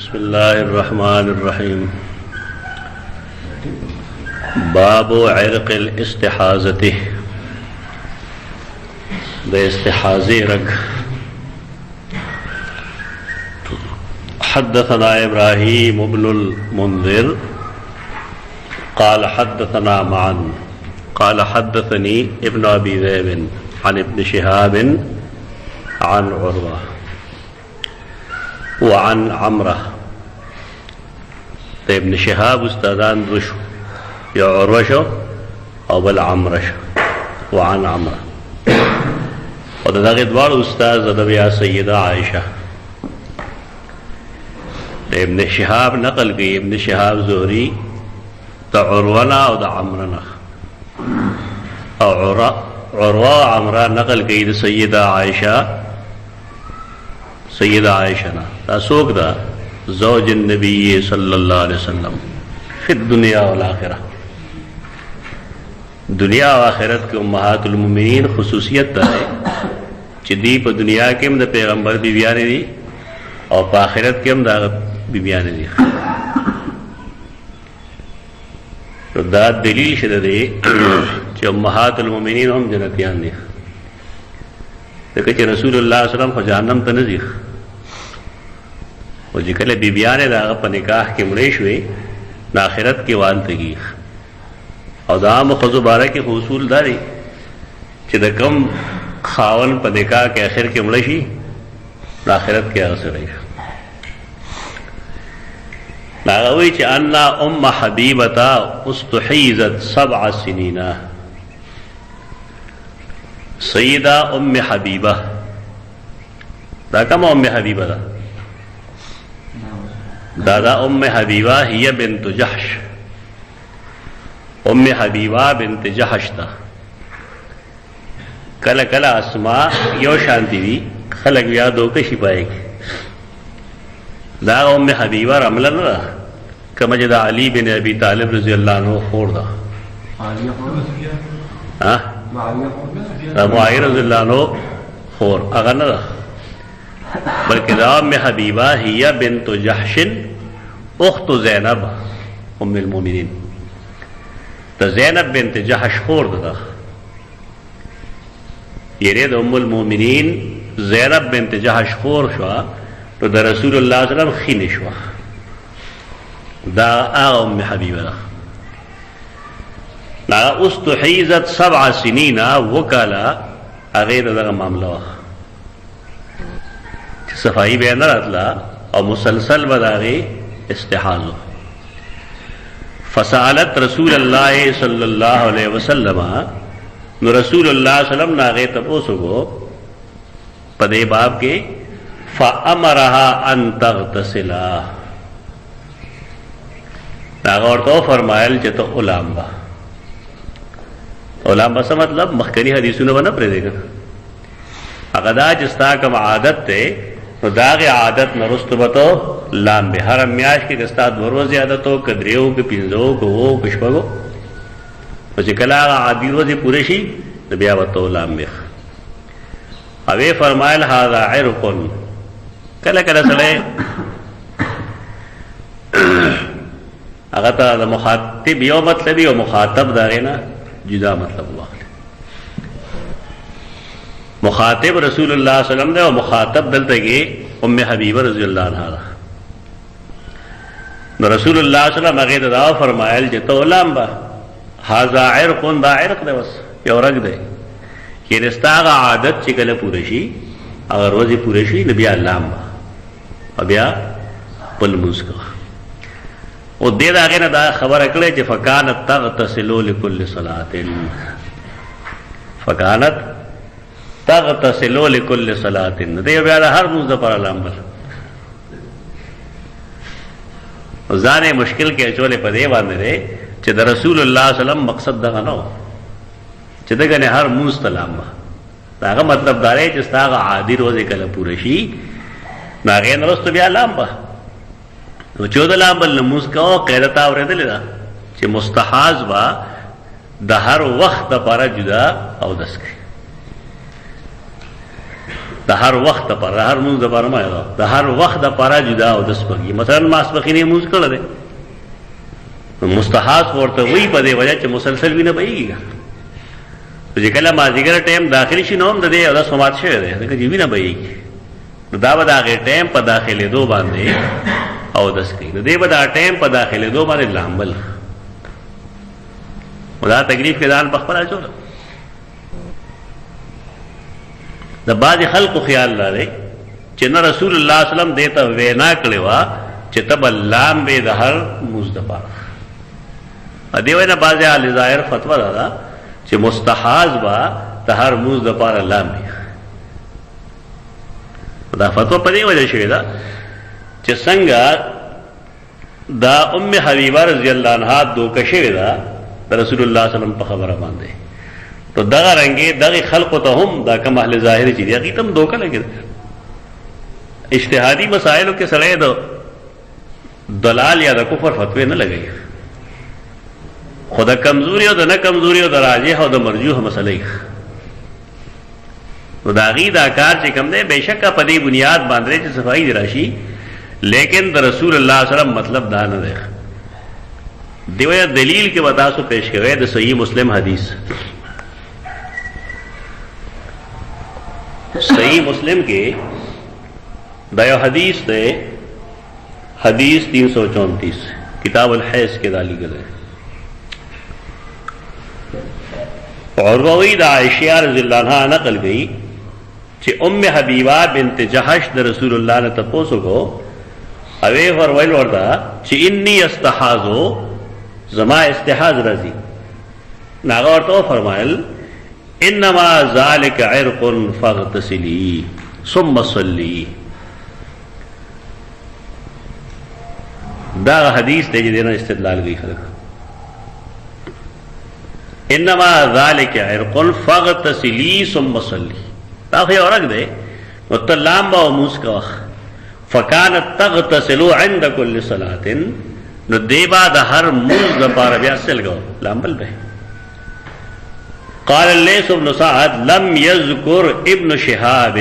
बिस्मिल्लाहिर्रहमानिर्रहीम। बाबु इर्क़िल इस्तिहाज़ति, द इस्तिहाज़े रग। हद्दसना इब्राहीम इब्नुल मुंज़िर क़ाल हद्दसना मअन क़ाल हद्दसनी इब्न अबी ज़ैब अन इब्न शिहाब अन उर्वा व अन अमरा। तो इब्न शिहाब उस्तादान दुशु या उर्वा शो और बल अमरा शो व अन अमरा। और दागे द्वार उस्ताद ज़दबिया सय्यदा आयशा। इब्न शिहाब नकल की इब्न शिहाब ज़ुहरी तो उर्वाना और अमरना और उर्वा अमरा नकल की सय्यदा आयशा ना तासोक दा ज़ौज नबी सल्लल्लाहु अलैहि वसल्लम फिर दुनिया वल आखिरा। दुनिया व आखिरत के उम्महातुल मुमिनीन खुसूसियत है चिदीप दुनिया के मद पैगंबर बीबियाने दी और आखिरत के मद बीबियाने दी। तो दा दलील शद दे जो उम्महातुल मुमिनीन हम जन्नतियान दी। तो कहे रसूलुल्लाह सल्लल्लाहु अलैहि वसल्लम जहन्नम त नज़ीख और जिकले बीबियाने दागा पर निकाह के मुरेश हुए नाखिरत के वाल तगी और दाम खजुबारा के हसूल दारी चिद कम खावन पर निकाह के आखिर के मुरेशी नाखिरत के असर है नागवी च अन्ना उम्म हबीबता उस्तुहीज़त सबअ सिनीना। सय्यदा उम्म हबीबा दा कम उम्म हबीबा दा दादा उम्म हबीबा हिया बिन्त जहश। उम्म हबीबा बिन्त जहश था कल कल अस्मा यो शांति भी खलक यादों के शिपाएगी दा उम्म हबीबा रमलन रहा कमजदा अली बिन अबी तालिब रज़ी अल्लाह अन्हु खोर दा मुआविया रज़ी अल्लाह अन्हु खोर अगर न रहा बल्कि दा उम्म हबीबा हिया बिन्त जहशिन उख्त ज़ैनब उम्मुल मोमिनीन। तो ज़ैनब बिन्त जहश खोर दा ये रे उम्मुल मोमिनीन ज़ैनब बिन्त जहश खोर शुआ तो द रसूलुल्लाह सल्लल्लाहु अलैहि वसल्लम खीनिशवा दा आ उम्म हबीबा ना उस्तुहीज़त सबअ सिनीना वकाला अगैर दा मामला सफाई बयान रतला और मुसलसल बदागे इस्तिहाज़ो। फसालत रसूलुल्लाह सल्लल्लाहु अलैहि वसल्लम न रसूलुल्लाह सल्लम नागे तपोसो को पदे बाब के फ़अमरहा अन तग़तसिला नागौर तो फरमायल जतो उलाम्बा उलाम्बा से मतलब मखकरी हदीसों ने बना प्रेदेगा अगदा जिस्ता कम आदत थे तो दाग आदत न रुस्त बतो लाम्बे हर अम्याश की गस्ता रोज़ आदत हो कदरियो के पिंजो को वो पुष्पगो तो कला आदि रोज़े पूरे शी नबिया बतो लाम्बे अवे फरमायल हाज़ा इरक़ुन कल कल सले अगर तो मुखातिब यो मतलब ही मुखातब दागे ना जुदा मतलब हुआ मुखातिब रसूलुल्लाह सल्लल्लाहु अलैहि वसल्लम ने और मुखातब दलते के उम्मे हबीबा रज़ी अल्लाह अन्हा न रसूलुल्लाह सल्लल्लाहु अलैहि वसल्लम अगे फरमायल जतो लाम्बा हाज़ा इरक़ुन दा इरक़ दे बस यो रख दे ये रिश्ता का आदत चिकले पूरेशी अगर रोज़ी पूरेशी नबिया लाम्बा अब या पल मुस्का वो दे दागे ना दा खबर अकड़े जे फ़कानत तग़तसिलु लिकुल्लि सलातिन फ़कानत तग़तसिलु लिकुल्लि सलातिन दे ब्यादा हर मुज़ पर लाम्बल जाने मुश्किल के चोले पदे बांधे रे चे द रसूलुल्लाह सल्लल्लाहु अलैहि वसल्लम मकसद दगा नो चे दगने हर मुज़ तलाम्बा दागा मतलब दारे जिस्ता आदि रोज़े कल पूरेशी नागे नरस्त ब्या लाम्बा तो चौदह लाम्बल नमूज का कैदता और लेदा चे मुस्तहाज बा दहर वक्त पारा जुदा और दस के د هر وخت لپاره، هر مونځ لپاره ما یاد د هر وخت لپاره جدا او د سپږی. مثلا ماسپخین یې مونځ کړی دی، مستحاض ورته وایي په دې وجه چې مسلسل وینه بهېږي. چې کله مازدیګر ټایم داخلي شي نو هم د دې اودس مات شوی دی، ځکه چې وینه بهېږي. نو دا به د هغې ټایم په داخلېدو باندې اودس کوي، نو دی به دا ټایم په داخلېدو باندې لامبل. دا تکلیف کې ځان په خپله اچوله. د بعضې خلقو خیال دا دی چې نه رسول الله صلی الله علیه وسلم دې ته وینا کړې وه چې ته به لامبې د هر مونځ دپاره. دې وجې نه بعضې اهل ظاهر فتوا دا ده چې مستحاض به د هر مونځ دپاره لامبې. دا فتوا په دې وجه شوې ده چې څنګه دا ام حبیبه رضی الله عنها دوکه شوې ده د رسول الله صلی الله علیه وسلم په خبره باندې، تو دغه رنګې دغه خلقو ته هم دا کم اهل ظاهر چې دي هغې ته هم دوکه لګېده. اجتهادي مسایلو کې سړی د دلال یا د کفر فتوی نه لګوي، خو د کمزوري او د نه کمزوري او د راجح او د مرجوح مسله یې. نو د هغې دا کار چې کوم دی بېشکه په دې بنیاد باندې چې صفایي دې راشي، لیکن د رسول الله صلی الله علیه وسلم مطلب دا نه دی. دې وجه دلیل کې به تاسو پیش کوئ د صحیح مسلم حدیث. صحیح مسلم کې دا یو حدیث دی، حدیث 334 کتاب الحیض کې دا لیکل دی. عروہ وی دا عائشہ رضی اللہ عنہ نقل گئی چې ام حبیبہ بنت جحش د رسول اللہ نے تپوسو کو اوے فرمایل ورته چې انی استحاضو زما استحاض رضی. ناغه ورته فرمایل انما ذلك عرق فاغتسلی ثم صلی. دا حدیث دی چې دینه استدلال کوي خلک. انما ذلك عرق فاغتسلی ثم صلی، دا خو یو رګ دی نو ته لامبه او مونځ کوه. فکانت تغتسل عند كل صلاة، نو دی با د هر مونځ دپاره بیا سل کو لامبل به. قال الليث بن سعد لم يذكر ابن شهاب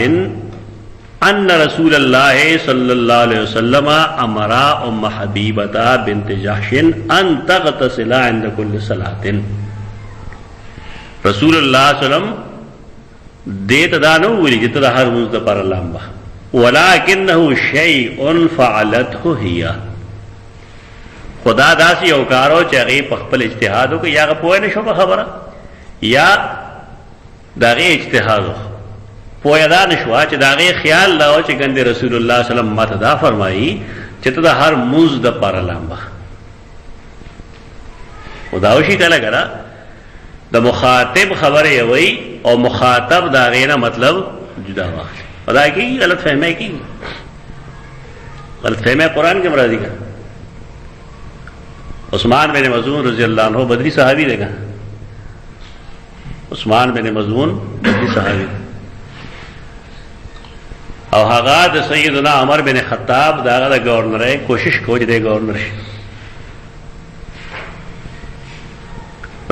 ان رسول الله صلى الله عليه وسلم امر ام حبيبة بنت جحش ان تغتسل عند كل صلاة. رسول الله صلی الله علیه وسلم دې ته دا نه ویلي چې ته د هر مونځ دپاره لامبه، ولكنه شيء فعلته هي. خدا داسې یو کار و چې هغې په خپل اجتهاد وکړي، یا هغه پوه نه شو په خبره، یا د هغې اجتهاد و پوه دا نه شوه چې د هغې خیال دا و چې ګندې رسول الله صلی الله علیه وسلم ماته دا فرمایي چې ته د هر مونځ دپاره لامبه. خو دا وشي کله کله د مخاطب خبره یې وایي او مخاطب د هغې نه مطلب جدا واخلي، او دا کېږي غلط فهمۍ کېږي. غلط فهمۍ قرآن کې هم راځي که عثمان بن مظعون رضی اللہ عنہ بدری صحابی دے گا. عثمان بن مظعون بدری صحابی او هغه د سیدنا عمر بن خطاب دا هغه د گورنر کوشش کو چې د گورنر شي.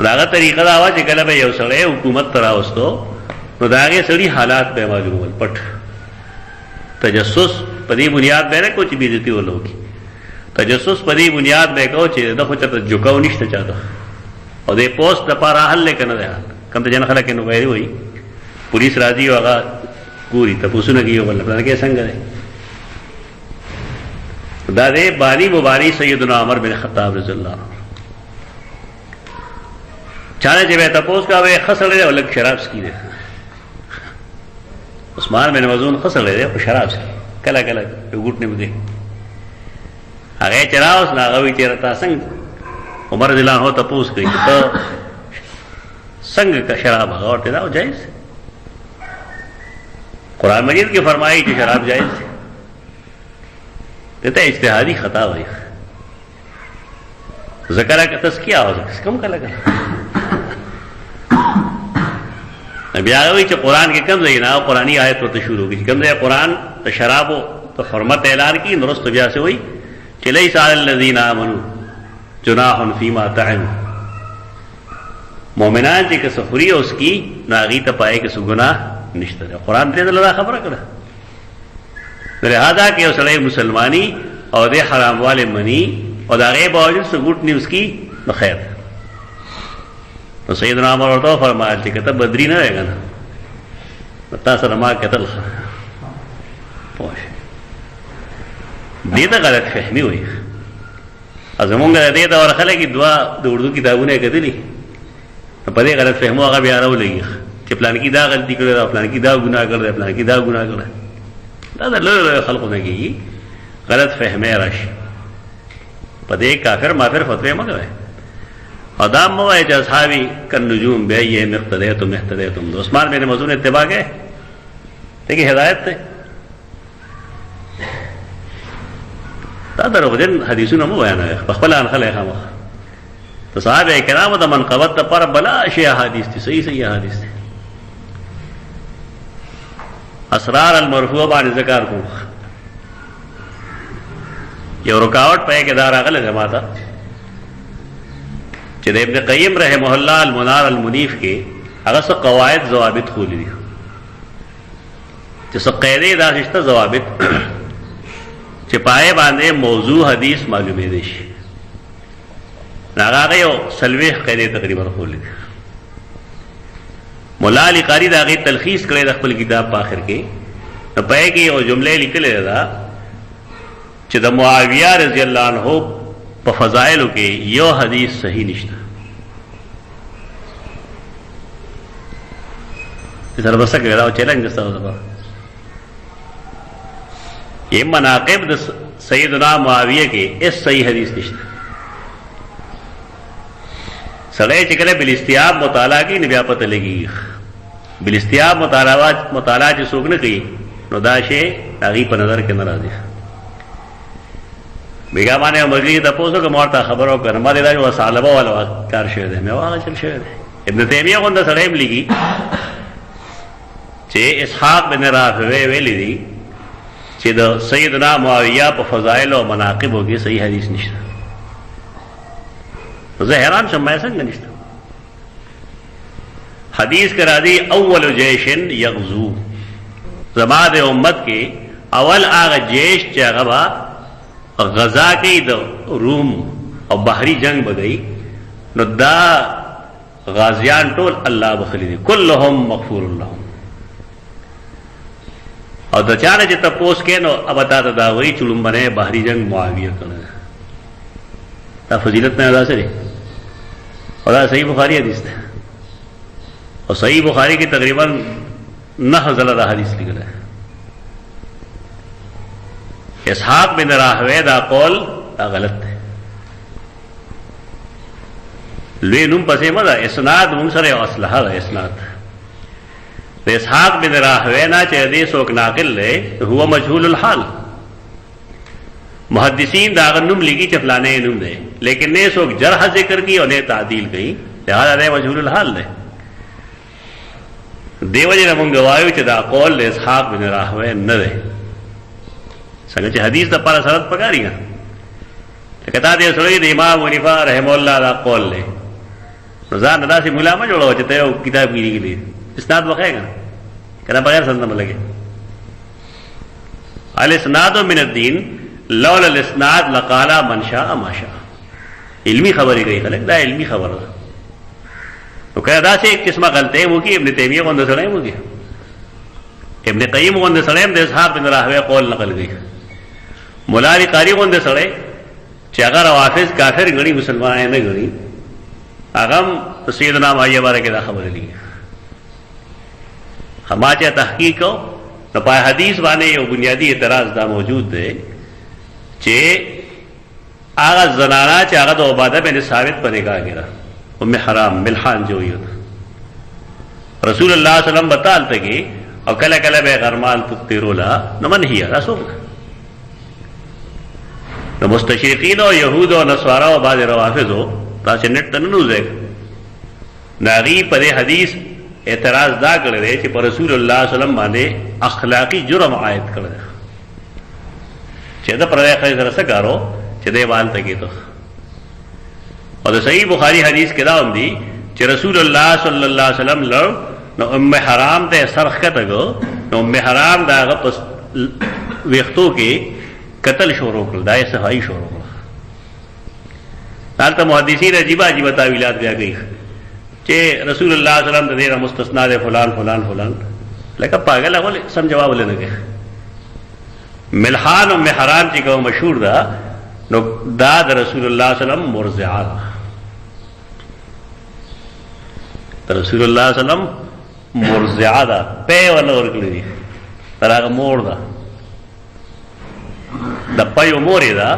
دا هغه طریقه دا وه چې کله به یو سړی حکومت ته راوستو نو د هغې سړي حالات به یې معلومول پټ. تجسس په دې بنیاد به نه کو چې بېعزتي ورله وکړي، تجسس په دې بنیاد به کو چې د خو چېرته جوکاو نشته چاته، او د پوسټ دپاره حل دی که نه دی حل. کوم ته جن خلک یې نوغیري وایي، پولیس راځي او هغه ګوري تپوسونه کوي او بل پلان کې څنګه دی. دا دی بانی مباري سیدنا عمر بن خطاب رضی الله عنه. چانه چې به یې تپوس کا به یې ښه سړی دی او لږ شراب څکي دی. عثمان بن مظعون ښه سړی دی خو شراب څکي، کله کله یو ګوټ نه بدي. هغه چې راوست نو هغه وایي چې تا څنګه عمر رضی الله عنه تپوس کوي چې ته څنګه شراب؟ هغه ورته دا جایز. قرآن مجید کې فرمایي چې شراب جایز دی، دته اجتهادي خطا وایي. ذکر کا تزکیہ ہو سکتا کم کله کله بیا وایي چې قرآن کې کم ځای نه قرآني آیت ورته شروع کړي، کم ځای قرآن د شرابو ته حرمت اعلان کړي، نو وروسته بیا څه وایي چې لیس علی الذین آمنوا جناح فیما طعموا. مومنان چې که څه خوري او څکي نو هغې ته په هغې کې څه ګناه نشته. قرآن دې ځله دا خبره کړه لہذا کہ سڑے مسلمانی اور دے حرام والے منی اور داغے باوجود سے گوٹ نہیں اس کی خیر. تو سیدنا عمر اور تو فرمایا کہ تب بدری نہ رہے گا نا بتا سر ما قتل پوش دیتا غلط فہمی ہوئی. ازمونگ دیتا اور خلے کی دعا دو اردو کتابوں نے کہتے لی پدے غلط فہمو آگا بھی آ رہا ہو لگی کہ پلان کی دا غلطی کرے دا پلان کی دا گناہ کر دے پلان کی دا گناہ کر دے دا لوگ خلقوں نے کی غلط فہمے رش پدے کافر مافر فتوے مگر ہے اور دام موائے جو اصحابی کن نجوم بے یہ مقتدے تم احتدے تم دو عثمان میرے موضوع اتباع گئے دیکھیں ہدایت تھے در دن حدیثوں نے بیان ہے بخبلا انخل خام تو صحابہ کرام دا منقبت پر بلا اشیاء حدیث تھی صحیح حدیث تھی. اسرار المرفوع بان ذکر کو یہ رکاوٹ پہ کہ دار اغل جماعتا چہ ابن قیم رحمہ اللہ المنار المنیف کے اگر سو قواعد ضوابط کھولی دی چہ سو قیدے داشتہ ضوابط چپائے باندھے موضوع حدیث معلوم دیش ناغا گئے سلویح قیدے تقریبا کھولی دی. مولا علی قاری دا غی تلخیص کرے دا خپل کتاب پاخر کے نو پائے کہ وہ جملے لکلے دا چہ دا معاویہ رضی اللہ عنہ پا فضائلو کے یو حدیث صحیح نشتا اس طرح بسا کہ دا چیلنج دستا ہو دا یہ مناقب دا سیدنا معاویہ کے اس صحیح حدیث نشتا سڑے چکلے بالاستیاب مطالعہ کی نبی پتہ لگی بالاستیاب مطالعہ چی سوک نہ کی نو دا شے اغی پا نظر کے نرازی بیگا مانے مجلی تا پوسو کہ مورتا خبروں کر ہمارے دا جو سالبہ والا کار شہد ہے میں وہاں چل شہد ہے. ابن تیمیہ خوندہ سڑیم لگی چے اسحاق بن رافعہ ویلی دی چے دا سیدنا معاویہ پا فضائل و مناقب ہوگی صحیح حدیث نشتا حیران شما سنگ نشتا. حدیث کرا دی اول جیشن یغزو زماد امت کے اول آغا جیش چاگبا غزا کی دا روم اور بحری جنگ بگئی نو دا غازیان ٹول اللہ بخلی دی کلہم مغفور اللہم اور دا چانا چی تپوس کے نو اب تا داوئی چلم بنے بحری جنگ معاویہ کرنے دا فضیلت میں ادا سری اور دا صحیح بخاری حدیث ہے اور صحیح بخاری کی تقریباً 9,000 حدیث لکھ رہے ہیں. اسحاق بن راہوے دا قول دا غلط ہے لوی نم پسے مدہ اسناد منصر اصلحہ دا اسناد اسحاق بن راہوے نا چہ حدیث وک ناقل لے ہوا مجہول الحال محدثین دا اگر نم لگی چفلانے نم دے لیکن نے سوک جرح ذکر کی اور نے تعدیل کہیں لہذا دے مجہول الحال دے دیو جی نمون گوایو چہ دا قول لے اسحاق بن راہوے نہ دے سنگا چہ حدیث دا پارا سرد پکاری گا کہتا دے سڑوی دا امام ونفا رحمہ اللہ دا قول لے نظام ندا سی ملامہ جوڑا ہو چہتا ہے وہ کتاب گیری کے لیے اسناد بخائے گا کہنا بغیر سندم لگے الاسناد من الدین لولا الاسناد لقالا من شاء ما شاء علمی خبری گئی خلق دا علمی خبر دا تو کہتا سے ایک قسمہ غلطے وہ کی ابن تیمیہ کو اندر سڑائیں وہ کی ابن قیم کو اندر سڑائیں دے اسحاق بن راہوے قول نقل گئی مولا علی قاری کو اندر سڑے چہ اگر روافظ کافر گڑی مسلمان نہ گڑی اغم سیدنا معاویہ بارے کے دا خبر لی ہما چاہ تحقیق ہو نہ پائے حدیث بانے یہ بنیادی اعتراض دا موجود دے چہ آغا زنانا چہ آغا دو عبادہ میں نے ثابت پنے کا گرا ام حرام ملحان جو ہوئی ہوتا رسول اللہ صلی اللہ علیہ وسلم بتالتا کہ اور کل کل بے غرمال پکتے رولا نمن ہی ہے رسول نہ مستشرقین و یہود و نصارہ و بعض روافظ ہو تاسے نٹ تننوز ہے ناغی پدے حدیث اعتراض دا کر دے کہ پر رسول اللہ صلی اللہ علیہ وسلم باندے اخلاقی جرم عائد کر دے چہ دا پردے خیز رسا کارو چہ دے بالتا کی تو اور دا صحیح بخاری حدیث کے داؤں دی چہ رسول اللہ صلی اللہ علیہ وسلم لڑ نو ام حرام تے سرخ کا تگو نو ام حرام دا اگا پس ویختو کې قتل شروع کړل، دا یې صفائی شروع کړل. دلته محدثین عجیبه عجیبه تاویلات بیا کوي چې رسول الله صلی الله علیه وسلم د دې مستثنا ده فلان فلان فلان، لکه پاگل هغه سم جواب ولنه کوي. ملحان ام حرام چې کوم مشهور ده نو دا د رسول الله صلی الله علیه وسلم مرضعه ده. رسول الله صلی الله علیه وسلم مرضعه ده، په ونه ورکړي دي تر هغه مور ده د پيو مورې ده.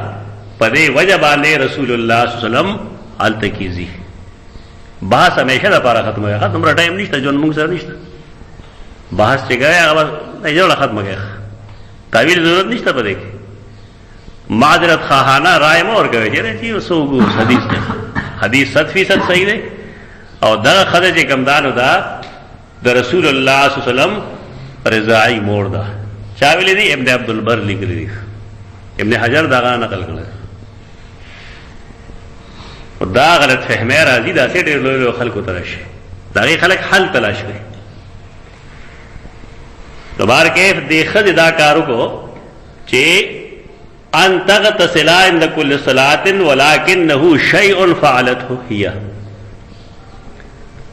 په دې وجه باندې رسول الله صلی الله علیه وسلم حالت کیږي. بحث همیشه د پاره ختمه وي، ختمه ټایم نشته، جون موږ سره نشته. بحث چې غواړي هغه نه جوړه ختمه کړي، تعویل ضرورت نشته پدې کې. معذرت خواهانه رائے مور کوي چې وسوګو حدیث ده، حدیث 100% صحیح ده. او دا خدای چې کمدانو دا د رسول الله صلی الله علیه وسلم رضاعی مور ده. چا ویلي دي؟ ابن عبد البر لیکلي دي، ابن حجر دا نقل کړل. دا غلط فهمه راځي دا څه ډېر لوی خلکو ته راشي، دا خلک حل تلاش کوي. دوباره کې د خد دا کارو کو چې ان تغتسل عند كل صلاه ولكنه شيء فعلته هي،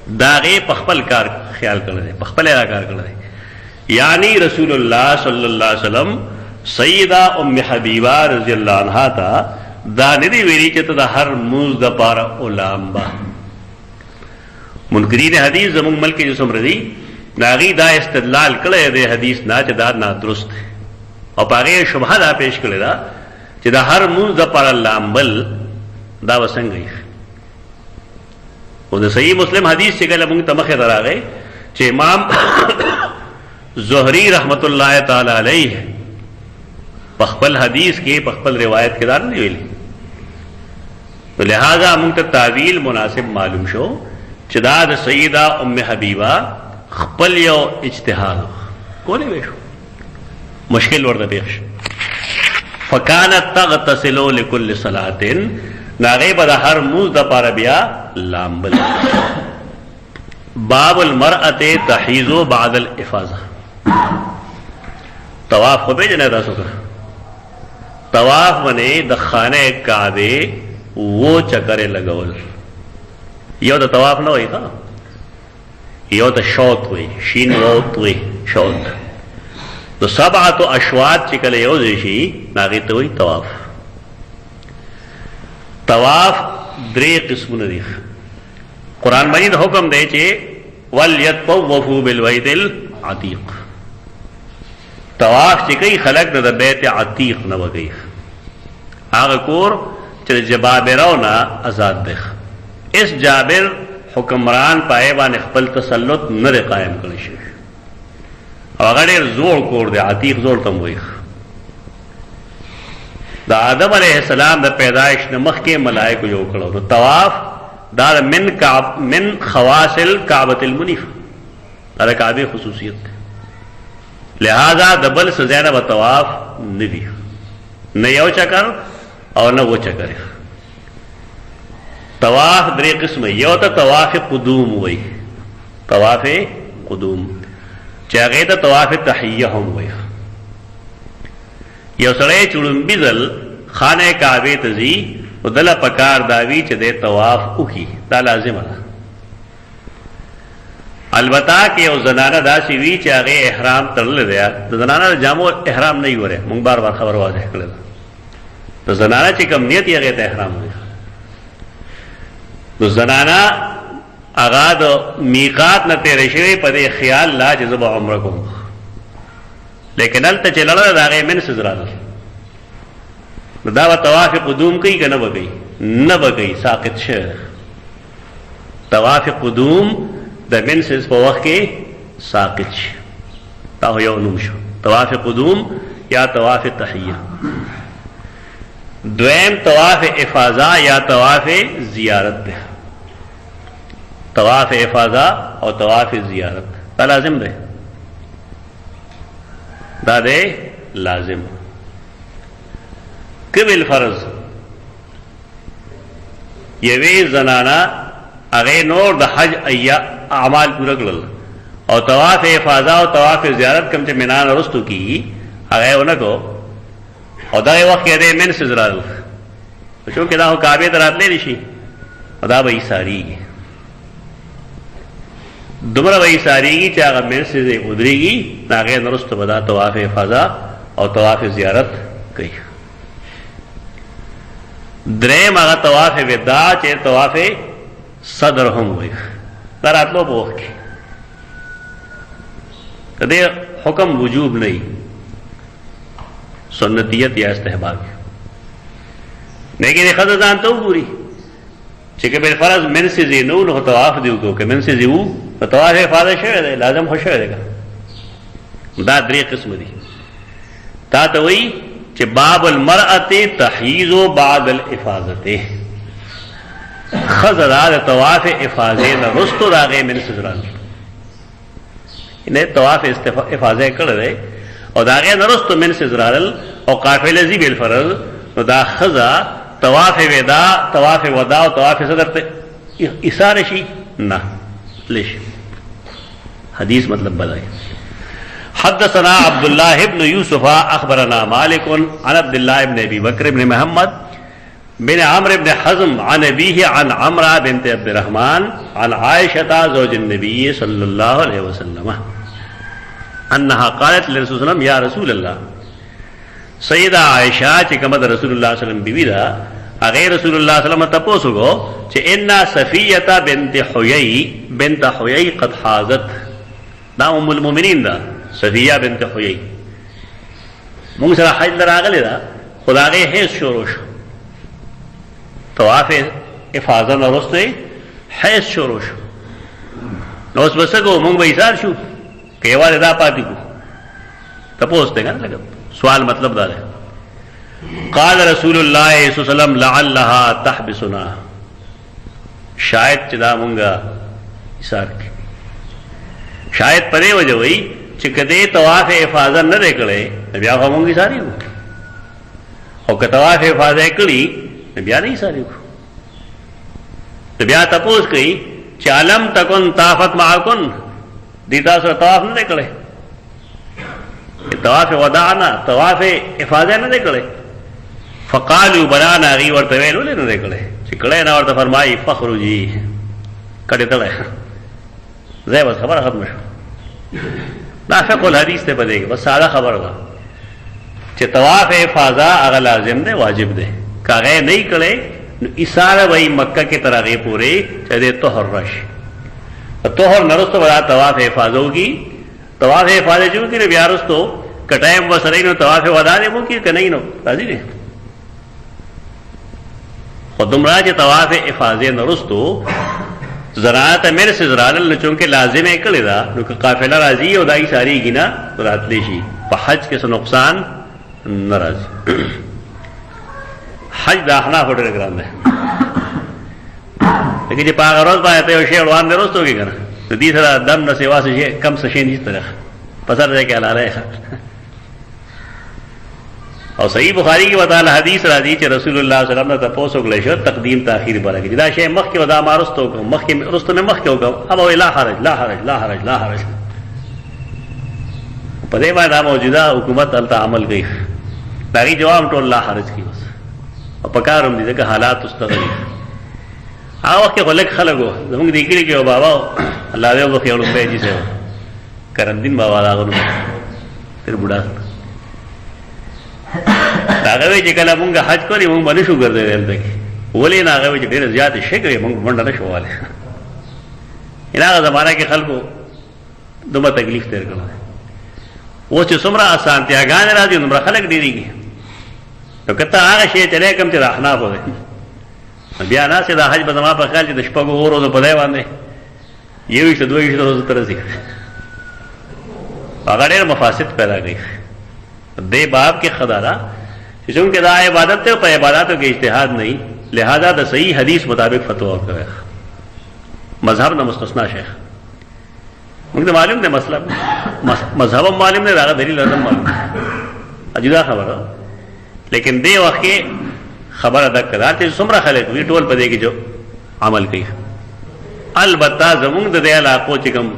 دا غي پخپل کار خیال کړل، پخپل کار کړل. یعنی رسول الله صلی الله علیه وسلم سیدہ ام حبیبہ رضی اللہ عنہا تا دا ندی ویلی چتا دا ہر موز دا پارا اولام با. منکرین حدیث زمون ملک جسم رضی ناغی دا استدلال کلے دے حدیث نا چا دا نادرست ہے، اور پاگے شبہ دا پیش کلے دا چا دا ہر موز دا پارا لامبل دا وسنگ گئی. وہ دا صحیح مسلم حدیث چکل مونگ تمخ در آگئے چا امام زہری رحمت اللہ تعالی علیہ پخپل حدیث کے پخپل روایت کے دار نہیں ویلی، تو لہذا منگتا تعویل مناسب معلوم شو چدا دا سیدہ ام حبیبہ خپل یو اجتہاد کولی ویشو مشکل ورد پیخش. فکانت تغتسلو لکل صلاة ناغیب دا ہر موز دا پارا بیا لامبل. باب المرأة تحیزو بعد الافاظہ. طواف کو بیجنے دا سکر طواف بنے د خانه کعبه وہ چکرے لگول. یو د طواف نہ ہوئی تھا، یو د شوط ہوئی، شین ووت ہوئی شوط. تو سبعۃ اشواط چکل یو دیشی ناغی تو ہوئی طواف. طواف درې قسمونه دي. قرآن مجید حکم دے چے وَلْيَطَّوَّفُوا بِالْبَيْتِ الْعَتِيقِ. طواف چې کوي خلق د بیت عتیق نه وګي، هغه کور چې جبابرونه آزاد دي. اس جابر حکمران پای باندې خپل تسلط نه قائم کړی شي، هغه ډېر زوړ کور دی، عتیق زوړ تم وایي. د آدم علیه السلام د پیدایش نه مخکې ملائکه یو کړو. نو طواف دا من خواص الکعبۃ المنیف، دا کعبه خصوصیت ده. لہذا دبل سزینا و طواف ندی، نہ یو چکر اور نہ وہ چکر. طواف درې قسم، یو تا طواف قدوم وی، طواف قدوم چاگے تا طواف تحیہ ہم وی. یو سڑے چڑنبی ذل خانہ کعبے تزی و دل پکار داوی چا دے طواف اکی، دا لازم ہے. البتہ کہ او زنانہ دا سی وی چې هغه احرام تړل دی، د زنانہ جامو احرام نه وره، مونږ بار بار خبر واضح کړل. د زنانہ چې کوم نیت یې هغه ته احرام وي. د زنانہ هغه د میقات نه تیرې شوی په دې خیال لا چې زب عمره کوم، لیکن هلته چې لړل دا هغه من سزراله دا و طواف قدوم کوي که نه وکړي؟ نه وکړي، ساقط شه. طواف قدوم د منسز په وخت کې ساقط شي، دا یو نوم شو، طواف قدوم یا طواف تحیہ. دویم طواف افاضہ یا طواف زیارت ده. طواف افاضہ اور طواف زیارت دا لازم ده، دا ده لازم. قبل فرض یوی زنانا اغه نور د حج اعمال پورا کړل او طواف افاضہ او طواف زیارت کم چې منان ورستو کی هغه ونکو او دا وخت کې دې من سزرال شو کې دا کعبه ته راتلې شي دا به ایثاریږي دومره به ایثاریږي چې هغه من سزې ودرېږي هغه نرسته بدا طواف افاضه او طواف زیارت کوي. دریم هغه طواف وداع چې طواف صدر هم وایي دا راتلو په وخت کې کدی حکم وجوب نہیں سنتیت یا استحباب لیکن خود جانتا ہوں پوری چکہ بالفرض من سے زینو نو طواف دیو کو کہ من سے زیو طواف افاضہ شوئے دے لازم خوش ہوئے گا دا دری قسم دی تا توئی چہ باب المرأت تحییز بعد الافاظت خزراد طواف افاضے رستو راغے من سزران انہیں طواف افاضے کر رہے اور داغے نرست من سزرال اور قافل زی بالفرض تو دا خزا طواف وداع طواف وداع و طواف صدر اسارشی نہ ليش حدیث مطلب بلائے. حدثنا عبد الله بن يوسف اخبرنا مالك عن عبد الله بن ابي بكر بن محمد بن عمرو بن حزم عن ابيه عن عمرة بنت عبد الرحمن عن عائشة زوج النبي صلى الله عليه وسلم انها قالت لرسول الله وسلم يا رسول الله سیدہ عائشہ چکمد رسول اللہ صلی اللہ علیہ وسلم بیوی دا اغیر رسول اللہ صلی اللہ علیہ وسلم تپوسو گو چھ انا صفیتا بنت حیی قد حازت دا ام المومنین دا صفیہ بنت حیی مونگ سرا حج در آگلی دا خدا آگے حیث شروش طواف افاظن رستے حیث شروش نوس بسکو مونگ بیسار شو کہ یوار دا پاتی کو تپوستے گا لگت سوال مطلب دار ہے. قال رسول اللہ صلی اللہ علیہ وسلم لعلها تحبسنا شاید چدا مونگا اسار کی شاید پرے وجہ ہوئی چکدے طواف افاظہ نہ دے کڑے نبی آخوا مونگی ساری ہو اور کہ طواف افاظہ کڑی نبی آ نہیں ساری ہو نبی آ تپوس کئی چالم تکن طافت معاکن دیتا سر طواف نہ دے کڑے طواف وداعنا طواف افاظہ نہ دے کڑے فقالو بنانا غی ورطویلو لے نہ دے کڑے چکڑے نہ ورطا فرمائی فخرو جی کڑے تڑے زی بس خبر ختم شو نا فقہ الحدیث تے پدے گی بس سادہ خبر ہوگا چھ طواف افاظہ اگر لازم دے واجب دے کاغے نہیں کڑے اسارہ بھئی مکہ کے طرح غی پورے چاہے دے توہر رش توہر نرستو بدا طواف افاظہ ہوگی طواف افاظہ چونکہ نبی آرستو کٹائم بسرینو طواف وداع دے ممکن کہ نہیں نو راضی دے خود دمراہ چی طواف افاظہ نرستو زراعت میرے سے زرالل چونکہ لازم ہے کلی دا نوکہ قافلہ راضی او دائی ساری گینا رات لیشی پا حج کے سے نقصان نراضی حج دا احناف ہوتے گرام دے لیکن جی پاک روز پاہتے ہو شیع علوان دے رستو کی کنا تو دی سرا دم نہ سوا سے کم سشین جس طرح پسر رہ کے علا رہے اور صحیح بخاری کی وطال حدیث راضی چھ رسول اللہ صلی اللہ علیہ وسلم تپوسو گلشو تقدیم تاخیر بارا کی جدا شیع مخ کے ودا ما رستو کم رستو میں مخ کے ہوگا اب اوی لا حرج لا حرج لا حرج لا حرج پدے بعد موجودہ حکومت التا عمل گئی تاکی جواب ٹول لا حرج کی بس اور پکارم دیدے کہ حالات استغلی وقت کے خلق خلقو زمانگ دیکھلی کہ بابا اللہ دے وہ خیالوں پہ جسے ہو کرندین بابا داغنو پھر بڑا ناغوی چی کلا مونگا حج کو نہیں مونگ بنشو کردے دے تک ولی ناغوی چی دیر زیاد شکر ہے مونگ منڈا نشو والے انہا زمانہ کے خلقو دمہ تکلیف تیر کرو وہ چی سمرہ آسان تیاگانے را دی نمرہ خلق دیدی گی تو کتا آغا شیع چلے کم چی راحناف ہو گئے بیا نا سے دا حج بزما په خیال چې د شپږو اورو د پدای باندې یو شته دوه شته روز تر ځي هغه ډېر مفاسد پیدا کړي دې باب کې خدارا چې څنګه دا عبادت ته په عبادتو کې اجتهاد نہیں لہذا د صحیح حدیث مطابق فتوا ورکړه مذهب نه مستثنا شیخ موږ معلوم ده مسئلہ مذهب معلوم نه راغلی دلیل نه معلوم اجدا خبره لیکن دې وخت کې خبر ادا کړه چې څومره خلک وی ټول پدې کې جو عمل کوي البته زمونږ د دې علاقو چې کوم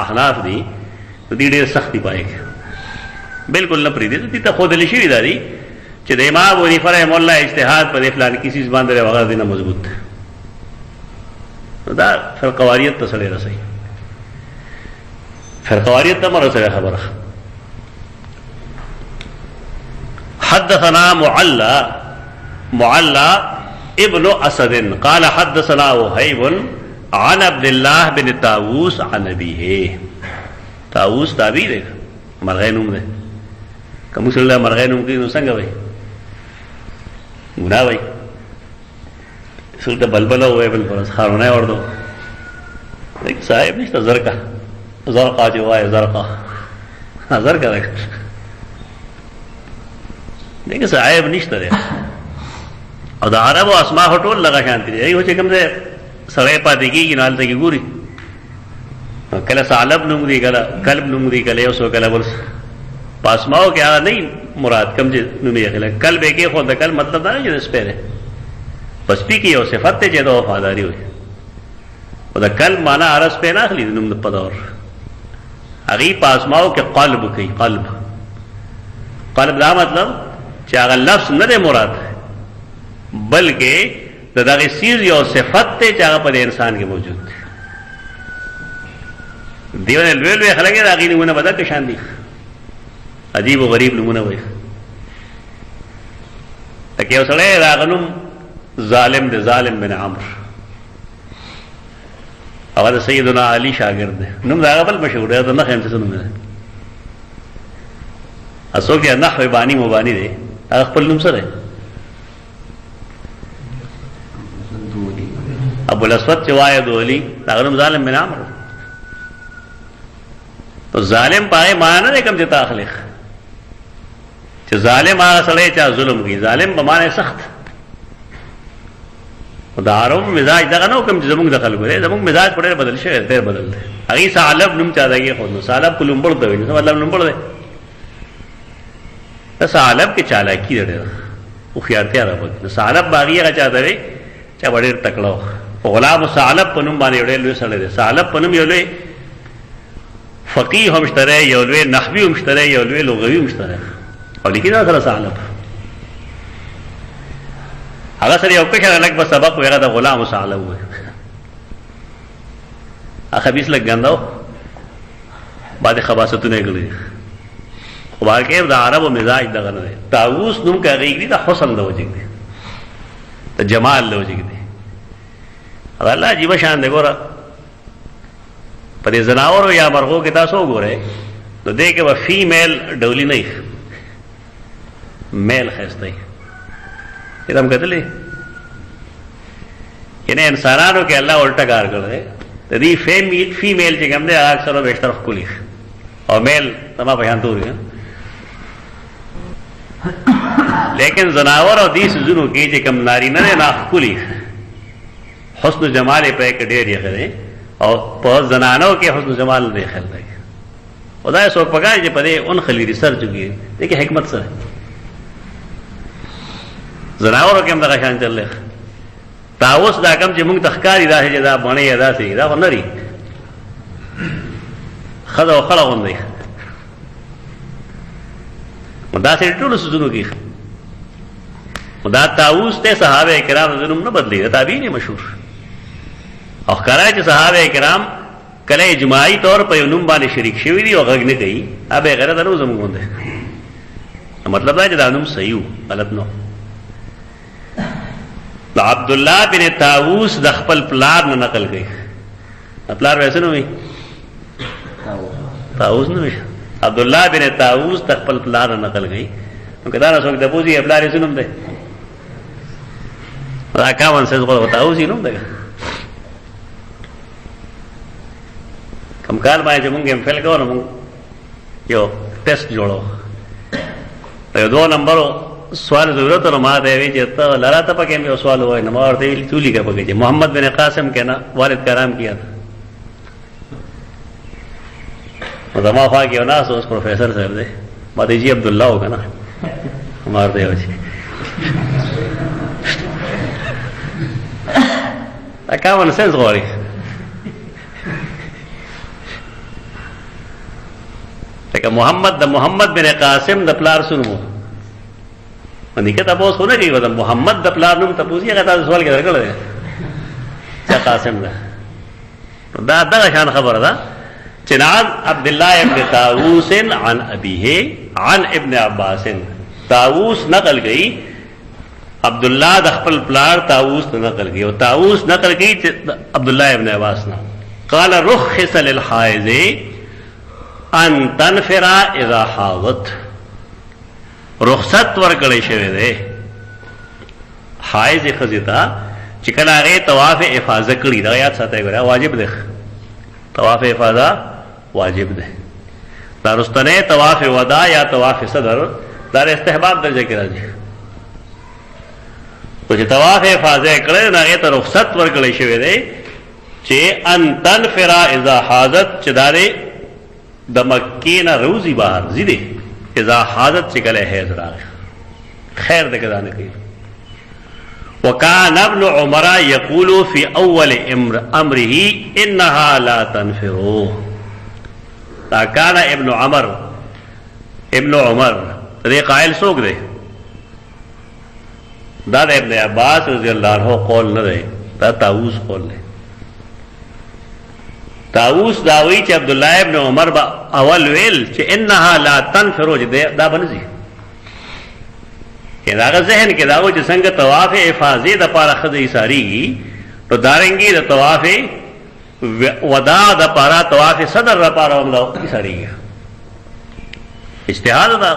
احناف دي د دې ډېر سختي پایږي بالکل نه پریدي دي ته خودلی شي دي چې د امام ابو حنیفه رحم الله اجتهاد په فلان کسی باندې وغیرہ دینه مضبوط ده دا فرقواریت ته سره رسي فرقواریت ته مر سره خبره حدثنا معلى ابن اسد قال حدثنا وهيب عن عبد الله بن طاووس عن ابيه طاووس تابعی دی مرغی نوم دی کوم صلی الله مرغی نوم کې نو څنګه وای ګنا وای سلطه بلبل وای بل پر خارونه ورته ایک صاحب نشته زرقا جو وای زرقا دیکھ صاحب نشته دی او د عربو اسماء هټول لگا شانتی دی یو چې کوم ځای سړی پاتې کېږي نو هلته کې ګوري کله ثعلب نوم دی کله کلب نوم دی کله یو څو کله بل په اسماءو کې هغه نه مراد کوم چې نوم یې کله کلب یې کې خو د کلب مطلب دا نه چې سپی دی په سپي کې یو صفت دی چې د وفاداري وي او د کلب معنا هره سپی نه اخلي د نوم په دور هغې په اسماءو کې قلب کوي قلب دا مطلب چې هغه لفظ نه دی مراد بلکې د دغه سیز یو صفت دی چې هغه په انسان کې موجود دی دیونه لوی خلک د هغې نومونه به داسې شان دي عجیب و غریب نومونه وایي لکه یو سړی د هغه نوم ظالم دی ظالم بن عمرو هغه د سیدنا علي شاګرد دی نوم د هغه بل مشهور دی د نه ښیم څه نوم دی څوک یې نحو بانی مبانی دی هغه خپل نوم څه دی ابو الاسود چې وایي دولی هغه نوم ظالم بن عمرو تو ظالم پای معنی نه کوم چې تاخلق چې ظالم هغه سړی چې ظلم کوي ظالم په معنی سخت دا عرب مزاج دغه نو کوم چې زموږ د خلکو دی زموږ مزاج په ډېر بدل شوی ډېر بدل دی هغې ثعلب نوم چا دی خو نو ثعلب کو لومبړ ته وایي څه مطلب لومبړ دی ثعلب کې چالاکي دی ډېره هوښیارتیا ده پکې نو ثعلب به هغې هغه چا ته وایي چې به ډېر تکړه و غلام ثعلب په نوم باندې یو ډېر لوی سړی دی ثعلب په نوم یو لوی فقیه هم شته دی یو لوی نحوي هم شته دی یو لوی لغوي هم شته دی او لیکي دا سره ثعلب هغه سره یو کشر لږ به سبق وغیره د غلام ثعلب وایي هغه خبیث لږ ګنده و بعد خباستونه یې کړي خو باقي د عربو مزاج دغه نه دی طاووس نوم که هغې کړي د حسن د وجې دی د جمال د وجې دی هغه الله عجیبه شان دی ګوره په دې ځناورو یا مرغو کې تاسو وګورئ نو دې کې به فیمیل ډولي نه وي میل ښایسته وي دې هم کتلې یعنې انسانانو کې الله الټه کار کړی د دې فیمیل چې کوم دی هغه اکثره بیشتر ښکلي او میل زما په شان تور وي لیکن ځناور او دې څیزونو کې چې کوم نارینه دی نه ښکلي حسن و جمال یې په کې ډېر یې دی او په زنانو کې حسن و جمال نه خیال دی او دا څوک پکار چې په دې اون خلی ریسرچ وکړي دې کې حکمت سره زناورو کې هم دغه شان چللی طاووس دا کم چې مونږ ته ښکاري داسې چې دا بڼې یا داسې دا خو نري ښځه او خړه غوندې نو داسې ټولو څیزونو کې دا طاووس ته صحابه کرام د نوم نه بدلی دا تابعین مشهور او ښکارا چې صحابه کرام کله اجماعي طور په یو نوم باندې شریک شوي دي او غږ نه کوي ابه غیرت نه زموږ غوندې مطلب دا چې دا نوم صحیح غلط نه عبد الله بن طاووس د خپل پلار نه نقل کوي پلار ویسه نو وي طاووس نه وي عبد الله بن طاووس د خپل پلار نه نقل کوي نو کدا نه څوک د پوزي پلار یې نوم دی دا کامن سنس غو طاووس نوم دی کم کال باندې چې مونږ هم فیل کوو نو مونږ یو ټیسټ جوړو یو 2 نمبرو سوال ضرورت اور ماں دیوی جتا لڑا تھا پکے میں سوال ہوا نما اور دیوی چولی کا پکے محمد بن قاسم کے نا والد کا نام کیا تھا زما خواہ کی نا سو اس پروفیسر صاحب دے ماتی جی عبداللہ ہوگا نا مار دے جی کامن سینس غوری لکه محمد بن قاسم د پلار سنو باندې کته پوس خو نه کوي د محمد د پلار نوم ته پوسی هغه تاسو سوال کې درکړل چې قاسم دا دغه شان خبره ده چې عن عبد الله ابن طاووس عن ابيه عن ابن عباس طاووس نقل گئی عبد الله د خپل پلار طاووس نقل گئی او طاووس نقل گئی عبد الله ابن عباس نه قال رخص للحائض ان تنفر اذا حاضت رخصت ورکړی شوی دی حائض خزیتا چې کله هغه طواف افاضه کړی دا یاد ساتئ ګره واجب دی طواف افاضه واجب دی دا رستنه طواف وداع یا طواف صدر دا استحباب درجه کې راځي او چې طواف افاضه کړی نه هغه ته رخصت ورکړی شوی دی چې ان تنفر اذا حاضت چې داري د مکې نه روزي بهر زیدي اذا حاضت چې کله حیض راغی خیر دې کدا نه کوي وكان ابن عمر يقول في اول امره انها لا تنفر كان ابن عمر دې قائل څوک دی دا ابن عباس رضی الله عنه قول نه دی دا طاووس قول دی طاووس داوی چې عبد الله ابن عمر با اول ویل چې انها لا تنفر دا بنزي کدا ذهن کې داو چې څنګه طواف افاضه د پاره خدای ساری تو دارنګي د طواف وداع د پاره طواف صدر د پاره هم د ساری اجتهاد دا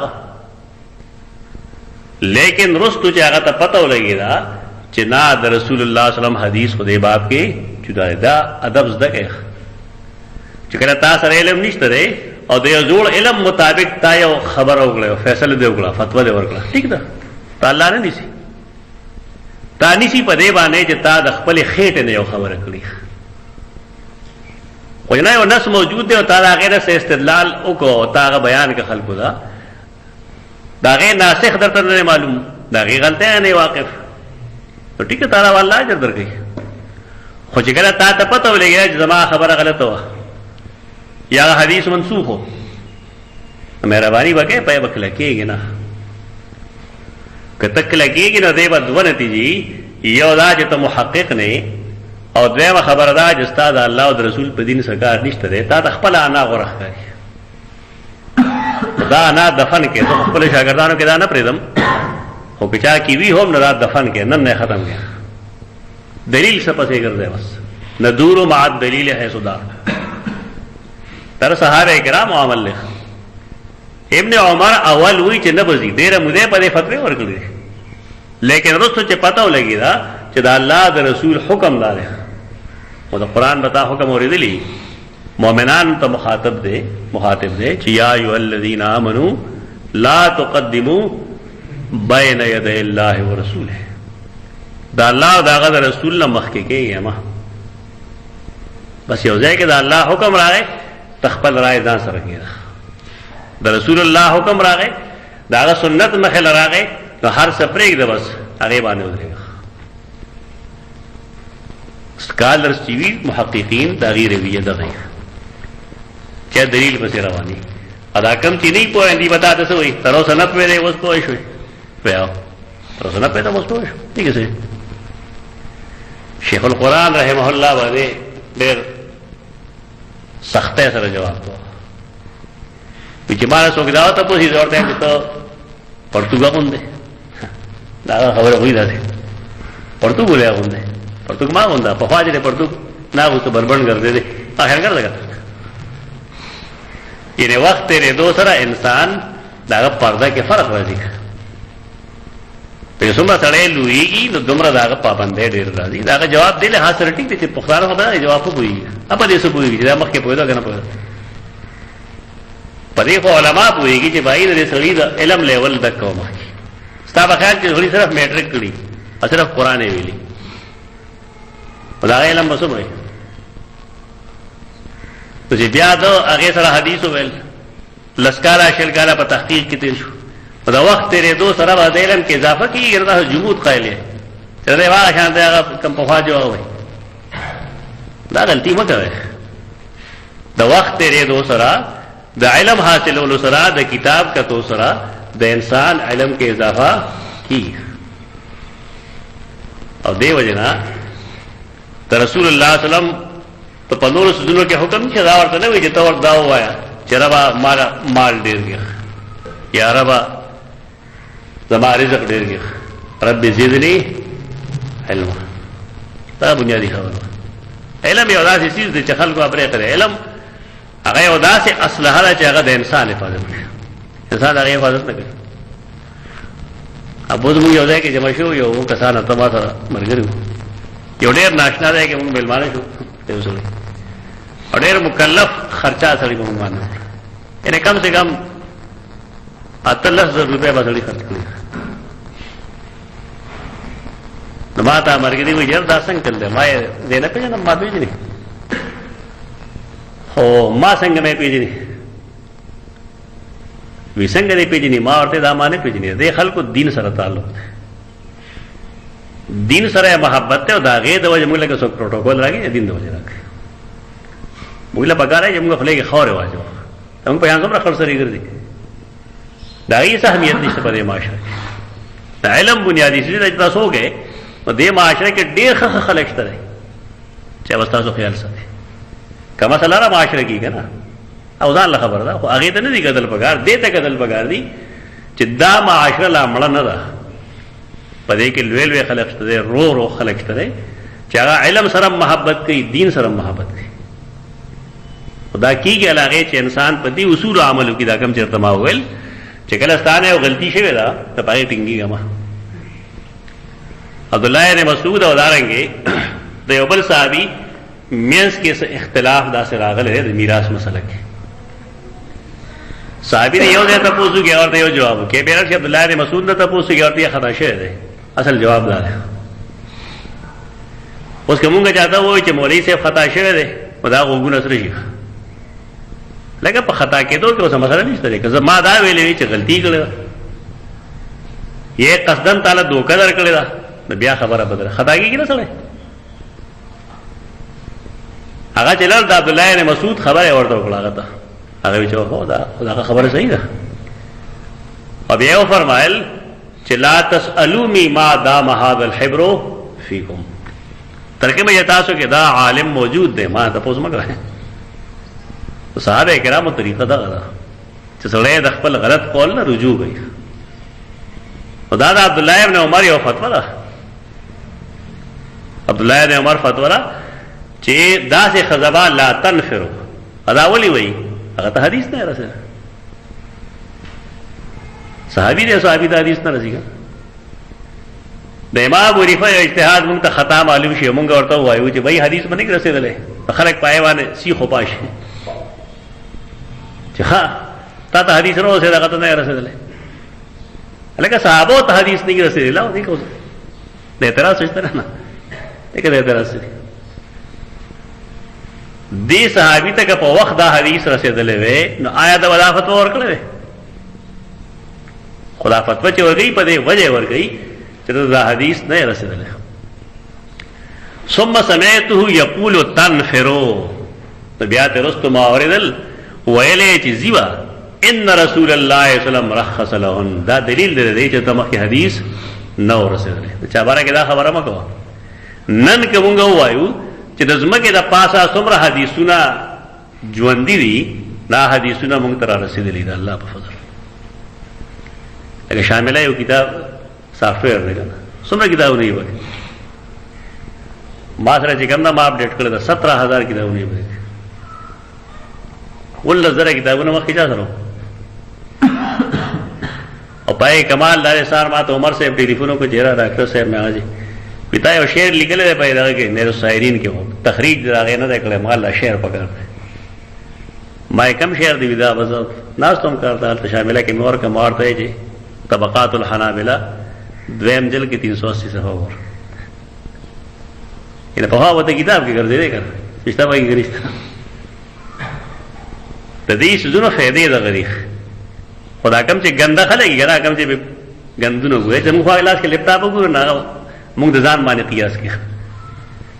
لیکن رستو چې هغه ته پته ولګی دا چې نا د رسول الله صلی الله علیه وسلم حدیث په دې باب کې جدا دا ادب زده کوي چې کله تاسو سره علم نشته دی او د یو جوړ علم مطابق تا یو خبر وکړو فیصله دی وکړه فتوا دی ورکړه ټیک ده تا الله نه نسی تا نسی په دې باندې چې تا د خپل خېټه نه یو خبره کړی خو نه یو نس موجود دی او تا دا غیر سه استدلال وکړو تا غ بیان کې خلکو دا غیر ناسخ درته نه معلوم دا غیر غلطه نه واقف نو ټیک ده تعالی والله اجر درکې خو چې کله تا ته پته ولګی چې زما خبره غلطه و یا حدیث منسوخ ہو مہربانی بکے پے بک لگے گی نا کہ تک لگے گی نا دے بد نتیجی یو دا چې ته محقق نه او دویمه خبر دا چې استاد الله او رسول په دین سرکار نشته دی تا خپل انا غوړه کوي دا انا دفن کې ته خپل شاګردانو کې دا نه پریدم خو کچا کی وی هم نه دا دفن کې نن نه ختم کړه دلیل څه پسې ګرځي بس ندور مع الدلیل ہے صدا تر صحابه کرام عمل له ابن عمر اول وی چې نه بزي ډیره موده په فتوی ورکړي لیکن رسو چې پتاو لګی دا چې دا الله د رسول حکم دار او د قران بتا حکم اوریدلی مؤمنان ته مخاطب دی چې یا ایه الذین آمنو لا تقدموا بین یدی الله ورسوله دا الله دا غد رسول نه مخکې کېږي ما بس یو ځای کې دا الله حکم راغی تخپل رائے ځان سره کېده د رسول الله حکم راغی دا سنت مخل راغی نو هر څه پرېږده بس هغې باندې ودرېږه سکالرز چې وي محققین د هغې رویه دغه چا دلیل پسې رواني ادا کم چې نه پوهې دي به تا ته څه وایي تر اوسه نه پوهېدی اوس پوه شوې وایه تر اوسه نه پوهېده اوس پوه شو ټیک ہے شیخ القرآن رحمه الله باندې ډېر سختۍ سره جواب کوه چې مالا څوک دا ته پوښي زه ورته چې ته پرتګا غوندې دا خبره وایي داسې پرتګ ولیا غوندې پرتګ ما غوندا په خوا چې پرتګ نه اوس بربند ګرځې دي اخر کړه لګا یعنی وخت تیرې دو سره انسان دا پرده کې فرق راځي په څومره سړی لویږي نو دومره دا پابندۍ ډېر راځي دا جواب دی له حاصل ټیک دي چې پخوانو خبره جواب کوي اپا دې څه کوي دا مخکې پوهېدو کنه پوهېدو په دې خو علما پوهېږي چې بھائی د سړي د علم لیول دک کوم ستا په خیال کې سړي صرف میټرک کړي او صرف قرآن یې ویلي په دا علم به څه وایي چې بیا د هغې سره حدیث وویل لس کاله شل کاله په تحقیق کې تېر شو دا وخت تیرېدو سره به د علم کې اضافه کېږي دا جمود قایل یې چې دی هغه شان دی هغه کم پخوا جواب وایي دا غلطي مه کوئ د وخت تیرېدو سره د علم حاصلولو سره د کتاب کتو سره د انسان علم کې اضافه کی او دی وجنا ته رسول الله صلی الله علیه وسلم ته په نور سجنو کې حکم چې دا ورته نه وي چې تور دا وایا چې ربا مال ډیر دی یا ربا زما رزق ډیر دی رب زدنی علم دا بنیادی خبره علم یو داسې چیز دی چې خلکو پرې کوي علم هغه یو داسې اسلحه ده چې هغه د انسان حفاظت کوي انسان هغه حفاظت نه کوي ابو زموږ یو ځای کې جمع شو یو کسان ته ما سره مرګري یو ډېر ناشنا دی کې موږ مېلمانه شو یو سړی او ډېر مکلف خرچه سړی موږ باندې یعنی کم سے کم 18,000 روپے به سړی خرچ کړي نو ما ته مرګري وایي یار دا څنګه کړل ما یې دې نه پیژنم ما پیژنې او ما څنګه مې پیژنې وی څنګه دې پیژنې ما ورته دا ما نه پیژنې دې خلکو دین سره تعلق دین سره محبت ته او دا غي د وجه موږ له څو پروتوکول راګي دین د وجه راګي موږ له پګارای چې موږ خلک خوري واجو موږ په هغه سره خرڅري ګرځي دا یې اهمیت نشته په معاشره دا علم بنیادی شی د تاسو کې په دې معاشره کې ډېر خلک شته چې تاسو خیال ساتئ کما سره معاشره کې کنه او ځان له خبر ده خو هغه ته نه دی کدل پګار دې ته کدل پګار دی چې دا معاشره لا مړ نه ده پدې کې لوی لوی خلک شته رو خلک شته چې هغه علم سره محبت کوي دین سره محبت کوي خدا کیږي علاقه چې انسان په دې اصول عملو کې دا کم چرته ما ویل چې کله ستانه او غلطي شوی دا ته پای ټینګي ما عبد الله بن مسعود او دارنګي د یو بل صحابي مینس کې اختلاف دا سره راغله د میراث مسله کې صحابي یو ځای ته پوښتنه کوي او ته یو جواب کوي بیرته عبد الله بن مسعود ته پوښتنه کوي او ته خطا شوی دی اصل جواب دا دی اوس کومه چاته وای چې مولوی صاحب خطا شوی دی خدا وګونه سره شي لکه په خطا کېدو کې اوس مسله نشته که ما دا ویلې چې غلطي کړې یې قصدن تعالی دوکه درکړې ده نو بیا خبره بدله خطا کېږي نه سره هغه جلال د عبد الله بن مسعود خبره ورته وکړه هغه چې هو دا خبره صحیح ده او بیا فرمایل چې لا تسالوني ما دام هذا الحبر فيكم ترکه مې تاسو کې دا عالم موجود دی ما ته پوښتنه مګره صحابه کرامو طریقه دا غلا چې سړی د خپل غلط قول نه رجوع کوي خدا دا عبد الله بن عمر یو فتوا ده عبد الله بن عمر فتوا ده چې داسې خزبا لا تنفروا ادا ولي وای هغه ته حدیث نه رسېږي صحابي دې صحابي د حدیث نه رسېږي د امام ابو حنیفه اجتهاد مونږ ته خطا معلوم شي مونږ ورته وایو چې بھائی حدیث باندې رسېدلې خلک پایوانه سی خو پاش چې ها تا حدیث نو رسېدا غته نه رسېدلې لکه صحابه ته حدیث نه رسېدل او دې کو د اعتراض څه نه دې کې د اعتراض دې صحابي ته په وخت دا حدیث رسېدلې وې نو آیا دا وضاحت ورکړې خدا فتوا چې ورګي په دې وجه ورګي چې دا حدیث نه رسېدلې ثم سمعته يقول تنفروا بیا ته رستم اوریدل ویلې چې زیوا ان رسول الله صلی الله علیه وسلم رخص لهن دا دلیل دی چې تمخه حدیث نو رسېدلې چا بارے کې دا خبره مکو نن کومه وایو چې د زمکه د پاسه څومره حدیثونه ژوند دي دا حدیثونه موږ تر رسیدلې ده الله په فضل اګه شامله یو کتاب سافټویر دی کنه څومره کتابونه یې وایي ما سره چې کوم ما اپډیټ کړل دا 17000 کتابونه یې وایي ول زره کتابونه مخکې ځا سره او پای کمال دار سار ما ته عمر سے ټلیفون کو چہرہ ډاکټر صاحب میں آجی پتا یو شعر لیکل دی پیدا کې نیر الشاعرین کې هو تخریج راغی نه کړه مال شعر پکړ ما کم شعر دی ودا بس ناس تم کرتا ته شامل کې مور کا مار ته جی طبقات الحنابلہ دویم جل کې 380 صفحه ور ان په هغه کتاب کې ګرځي دی کړه چې تا وایي ګرځي د دې سونو فائدې د غریخ خدا کم چې ګنده خلک ګرا کم چې ګندونه وې چې موږ خلاص کې لپټاپ وګورو نه موږ د ځان باندې قیاس کې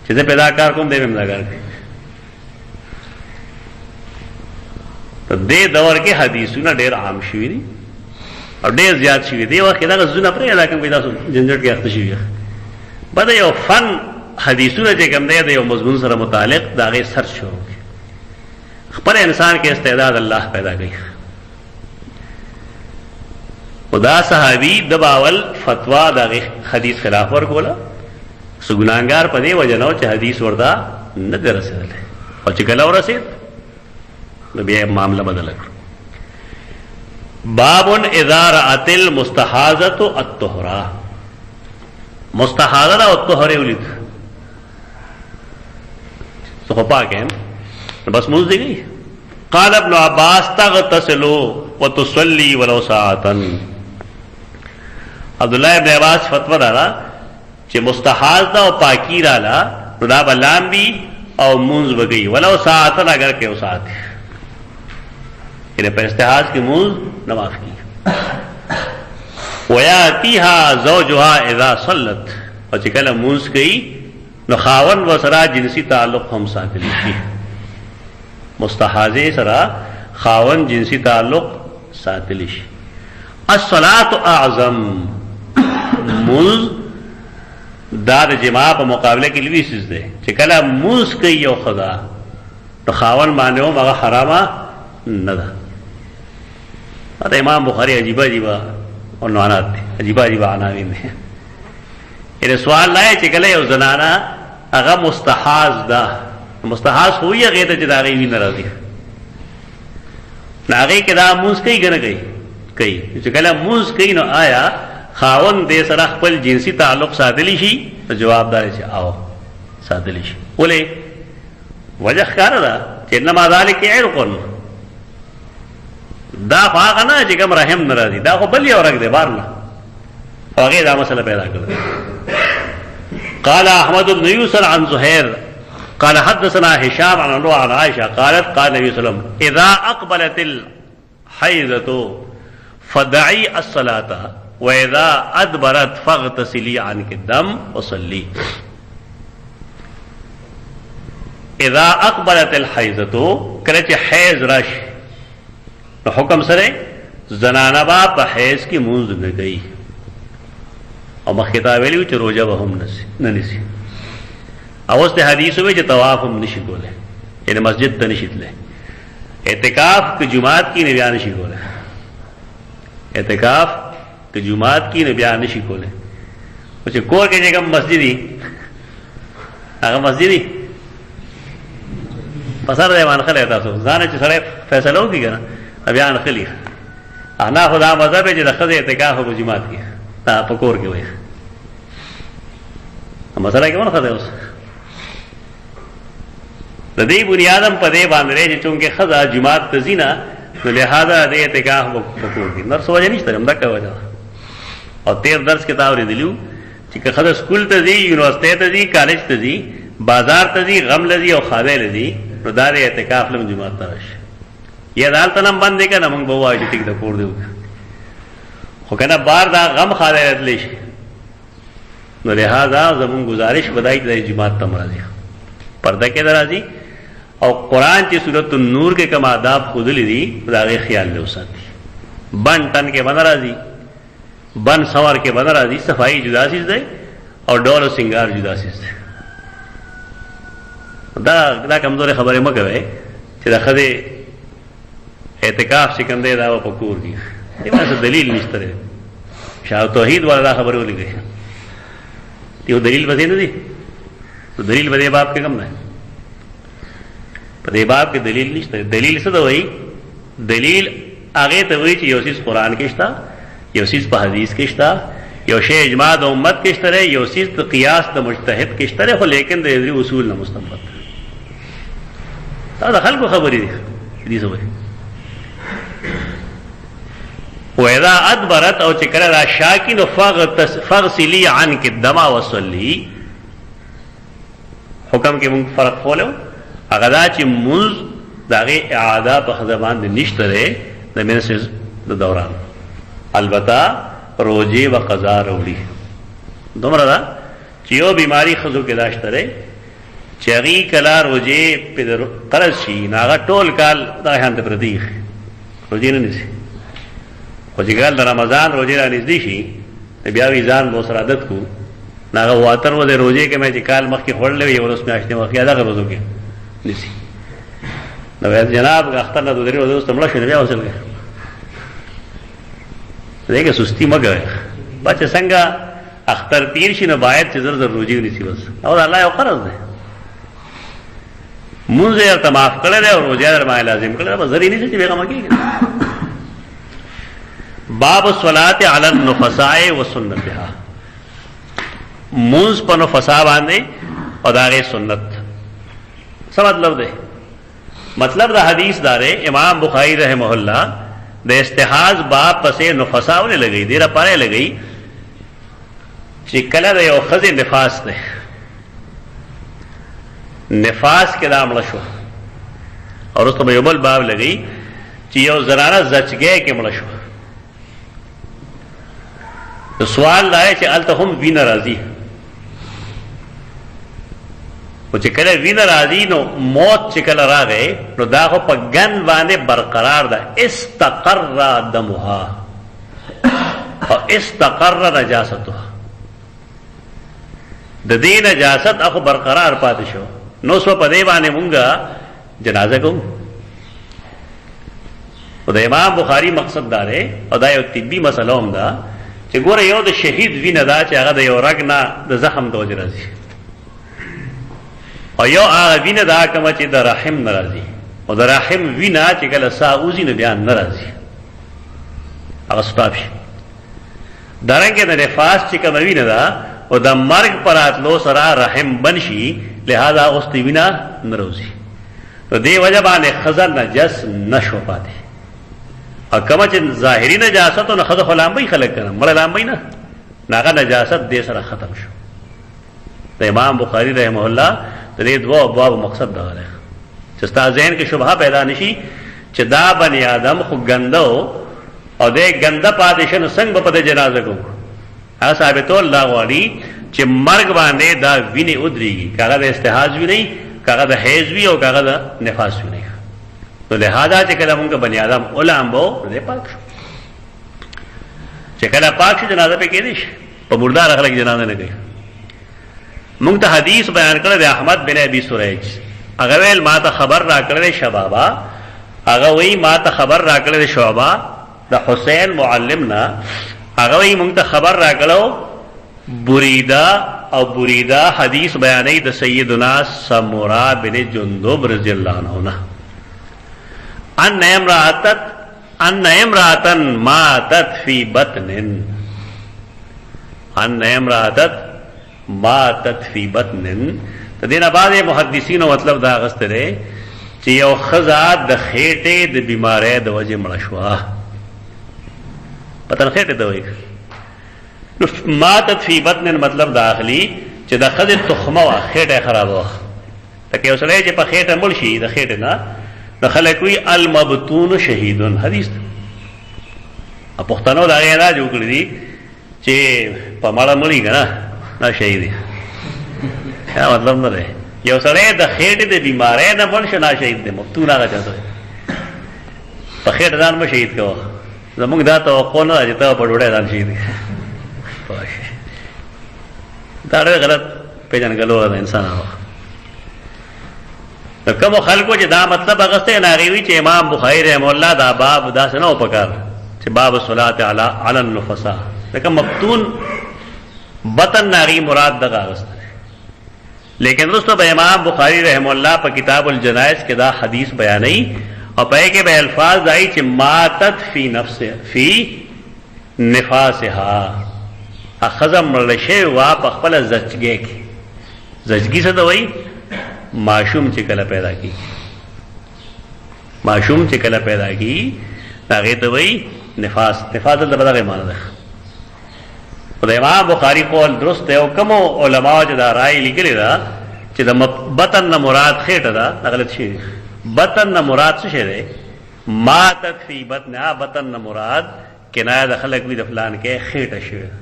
چې زه پیدا کار کوم دې مې مزاګر ته دې دور کې حدیثونه ډېر عام شوي دي او ډېر زیات شوي دي. وخت کې دغه زونه پرې دا کوم تاسو جنجټ کې اخته شوي بده یو فن حدیثونه چې کوم دی د یو مضمون سره متعلق د هغې سرچ شروع کړي. خپل انسان کې استعداد الله پیدا کوي. خدا صحابي د باول فتوا د حدیث خلاف ورکوله سو ګناهګار په دې وجه نه چې حدیث ورته نه دی رسېدلی او چې کله ورسېد نو بیا معامله بدله کړه. باب اذا رأت المستحاضة الطهرا. مستحاضه او طهره ولید سو پاک ہیں بس موز دی گئی. قال ابن عباس تغتسل وتصلي ولو ساعة. عبداللہ ابن عباس فتوہ دارا چې مستحاضه او پاکی رالا نو دا بلام بھی او منز بگئی ولو ساعة اگر کہ ساعت یعنی پر استحاض کی منز نماز کی. ویاتیها زوجها اذا صلت او چې کله منز کئی نو خاون و سرا جنسی تعلق هم ساتلی شي. مستحاضه سرا خاون جنسی تعلق ساتلی شي. الصلاة اعظم. منز دا د جماع په مقابله کې لوی څه دی چې کله منز کوي یو خدا نو خاون باندې هم هغه حرامه نه ده. دا امام بخاری عجیبه عجیبه عنوانات دي عجیبه عجیبه عناوین دي. یعنی سوال لای چې کله یو زنانه هغه مستحاض ده مستحاض ہوئی هغې ته چې د هغې وینه راځي نو هغې کې دا منز کوي که نه کوي چې کله منز کوي نو آیا خاون دې سره خپل جنسی تعلق ساتلی شي؟ جواب دا چې آو ساتلی شي. ولې وجه ښکاره ده چې انما ذلک عرق. دا خو هغه نه چې کوم رحم نه راځي دا خو بل یو رګ دی بار نه او هغې دا مسله پیدا کړې. قال احمد بن يوسف عن زهير قال حدثنا هشام عن عروة عن عائشة قالت قال النبي صلى الله عليه وسلم اذا اقبلت الحيضة فدعي الصلاة واذا ادبرت فاغتسلي عنك الدم وصلي. اذا اقبلت الحيضة کله چې حیض راشي نو حکم سره زنانه با په حیض کې منځ نه کوي او مخکې تا ویلي چې روژه به هم نه نیسي. اوس د حدیث وی چې طواف هم نشي کولی یعنی مسجد ته نشي تللی. اعتکاف که جماعت کی نه بیا نشي کولی. اعتکاف که جماعت کی نه بیا نشي کولی. او چې کور کې چې کوم مسجدي هغه مسجدي پسر دی باندې خلی تاسو ځان چې سړی فیصله وکړي که نه بیا نه خلی احناف خو دا مذهب چې د ښځې اعتکاف په جماعت کې دا په کور کې وایي مسله کې ونه ښځی اوس د دې بنیادم په دې باندې چې چونکې ښځه جماعت ته ځي نه نو لہذا د اعتکاف په کور کې نر څه وجه نشته همدغه وجه او تیر درس کې تا اورېدلي وو چې که ښځه سکول ته ځي یونیورسټۍ ته ځي کالج ته ځي بازار ته ځي غم له ځي او خادی له ځي نو دا د اعتکاف لم جماعت ته راشي یا دالته نم بند دی که نه موږ به ووایو چې ټیک ده کور دی خو که نه بار دا غم خادی راتلی شي نو لہذا زمون گزارش بدای چې جماعت ته راځي پرده کې راځي او قرآن چې سورۃ النور کې کوم آداب ښودلي دي د هغې خیال له وساتي. بن ټن کې بنه راځي بن سور کې بنه راځي صفائی جدا سیز دی او ډول او سنگار جدا سیز دی. دا کمزورې خبرې مه کوئ چې د ښځې اعتکاف چې کوم دی دا به په کور کې داسې دلیل نشته دی. شاه توحید والا دا خبرې ولیکئ یو دلیل به دی نه دی دلیل به دې باب کې کم نه په دې باب کې دلیل نشته. دلیل څه ته وایي؟ دلیل هغې ته وایي چې یو څیز قرآن کې شته یو څیز په حدیث کې شته یو شی اجماع د امت کې شته دی یو څیز د قیاس د مجتهد کې شته دی خو لیکن د دې اصول نه مستنبط دا د خلکو خبرې دي دې څه وایي. وإذا أدبرت او چې کله را شاکی نو فغسلی عنک الدم وصلی. حکم کې موږ فرق کولو هغه دا چې منځ د هغې اعاده په ښځه باندې نشته دی د منسز د دوران البته روجې و قضا راوړي دومره ده چې یو بیماری ښځو کې دا شته دی چې هغې کله روجې پې قرض شي نو هغه ټول کال دغه شان ته پرتې ایښي روجې نه نیسي. خو چې کال د رمضان روجې را نږدې شي بیا وي ځان به ورسره عادت کړو نو هغه واتر ورځې روجې کې مې چې کال مخکې خوړلې وي ورځ میاشتې مخکې دغه ورځو کې نیسي. نو ویل جناب اختر نه 2-3 ورځې وروسته مړه شو نو بیا وصل کړه. دې کې سستي مه کوئ بچه څنګه اختر تیر شي نو باید چې زر زر روجې ونیسي بس او د الله یو قرض دی مونځ یې ورته معاف کړی دی او روجه در باندې لازم کړی دی بس زر یې نیسي چې بېغمه کېږي. باب الصلاة علی النفساء و سنتها مونځ په نفسا باندې او د هغې سنت. څه مطلب دی؟ مطلب د حدیث دا دی امام بخاری رحمه الله د استحاض باب پسې نفسا ولې لګوي ډېره پاره لګوي چې کله د یو ښځې نفاس دی نفاس کې دا مړه شوه او وروسته به یو بل باب لګوي چې یو زنانه زچګۍ کې مړه شوه. سوال دا چې هلته هم وینه راځي خو چې کله وینه راځي نو موت چې کله راغی نو دا خو په ګند باندې برقرار ده استقر دمها او استقر نجاستها د دې نجاست اخو برقرار پاتې شو نو سو په دې باندې مونږه جنازه کوو. او د امام بخاری مقصد دا دی او دا یو طبي مسله هم ده چې ګوره یو د شهید وینه ده چې هغه د یو رګ نه د زخم د وجې راځي او یو هغه وینه ده کومه چې د رحم نه راځي او د رحم وینه چې کله ساه وځي نو بیا نه راځي هغه سټاپ شي. دارنګه د نفاس چې کومه وینه ده او د مرګ پر راتلو سره رحم بن شي لہذا اوس تی وینه نه راځي نو دې وجه باندې ښځه نجس نه شو پاتې. او کومه چې ظاهري نجاست نو ښځه خو لامبئ خلک کنه مړه لامبئ نه هغه نجاست دې سره ختم شو. د امام بخاری رحمه الله د دې دوه ابواب مقصد دا دی چې ستا ذهن کې شبهه پیدا نشي چې دا بني آدم خو ګنده او دې ګنده پاتې شي نو څنګه به په دې جنازه کوو. هغه ثابتول دا غواړي چې مرګ باندې دا وینې ودرېږي که هغه د استحاض وي نه که هغه د حیض وي او که هغه د نفاس وي نه نو لہذا چې کله مونږ بني آدم ولامبو نو دې پاک شو چې کله پاک شي جنازه پې کېدی شي په مردار خلک جنازه نه کوي. مونږ ته حدیث بیان کړی د احمد بن ابي سریج هغه ویل ما ته خبر را کړی شبابا هغه وایي ما ته خبر را کړی شعبه د حسین معلم نه هغه وایي مونږ ته خبر را کړو بریده او بریده حدیث بیانوي د سیدنا سمورا بن جندب رضی الله عنه نه ان امرأة ماتت فی بطن ان امرأة ماتت فی بطن. د دې نه بعد محدثینو مطلب دا اخیستی دی چې یو ښځه د خېټې د بیمارۍ د وجې مړه شوه پتن خېټې ته وایي نو ماتت فی بطن مطلب دا اخلي چې د ښځې تخمه وه خېټه خرابه وه لکه یو سړی چې په خېټه مړ شي د خېټې نه نو خلک وایي المبتون شهیدون حدیث ده پښتنو د هغې دا جوړ کړي دي چې په مړه مړي که نه دا شهید دی دا مطلب نه دی یو سړی د خېټې د بیمارۍ نه مړ شو نا شهید دی مبتون هغه چاته په خېټه ځان مه شهید کوه زمونږ دا توقع نه ده چې ته په ډوډۍ ځان شهید دا ډېر غلط پېژنګلو ده انسان هغه د کومو خلکو چې دا مطلب اخیستی نه هغې وایي چې امام بخاري رحمه الله دا باب داسې نه و پکار چې باب الصلاة علی النفساء لکه مفتون بطن نه هغې مراد دغه اخیستی لیکن وروسته به امام بخاري رحمه الله په کتاب الجنایز کې دا حدیث بیانوي او په هغې کې به الفاظ آئی چې ماتت فی نفاسها ښځه مړه شوې وه په خپله زچګۍ کې زچګي څه ته وایي ماشوم چې کله پیدا کېږي ماشوم چې کله پیدا کېږي هغې ته وایي نفاس نفاس دلته به دغې معنی ده خو د امام بخاري قول درست دی او کومو علماو چې دا رایې لیکلې ده چې د بطن نه مراد خېټه ده دا غلط شی دی بطن نه مراد څه شی دی ماتت فی بطنها بطن نه مراد کنایه د خلک وي د فلان کې خېټه شوې ده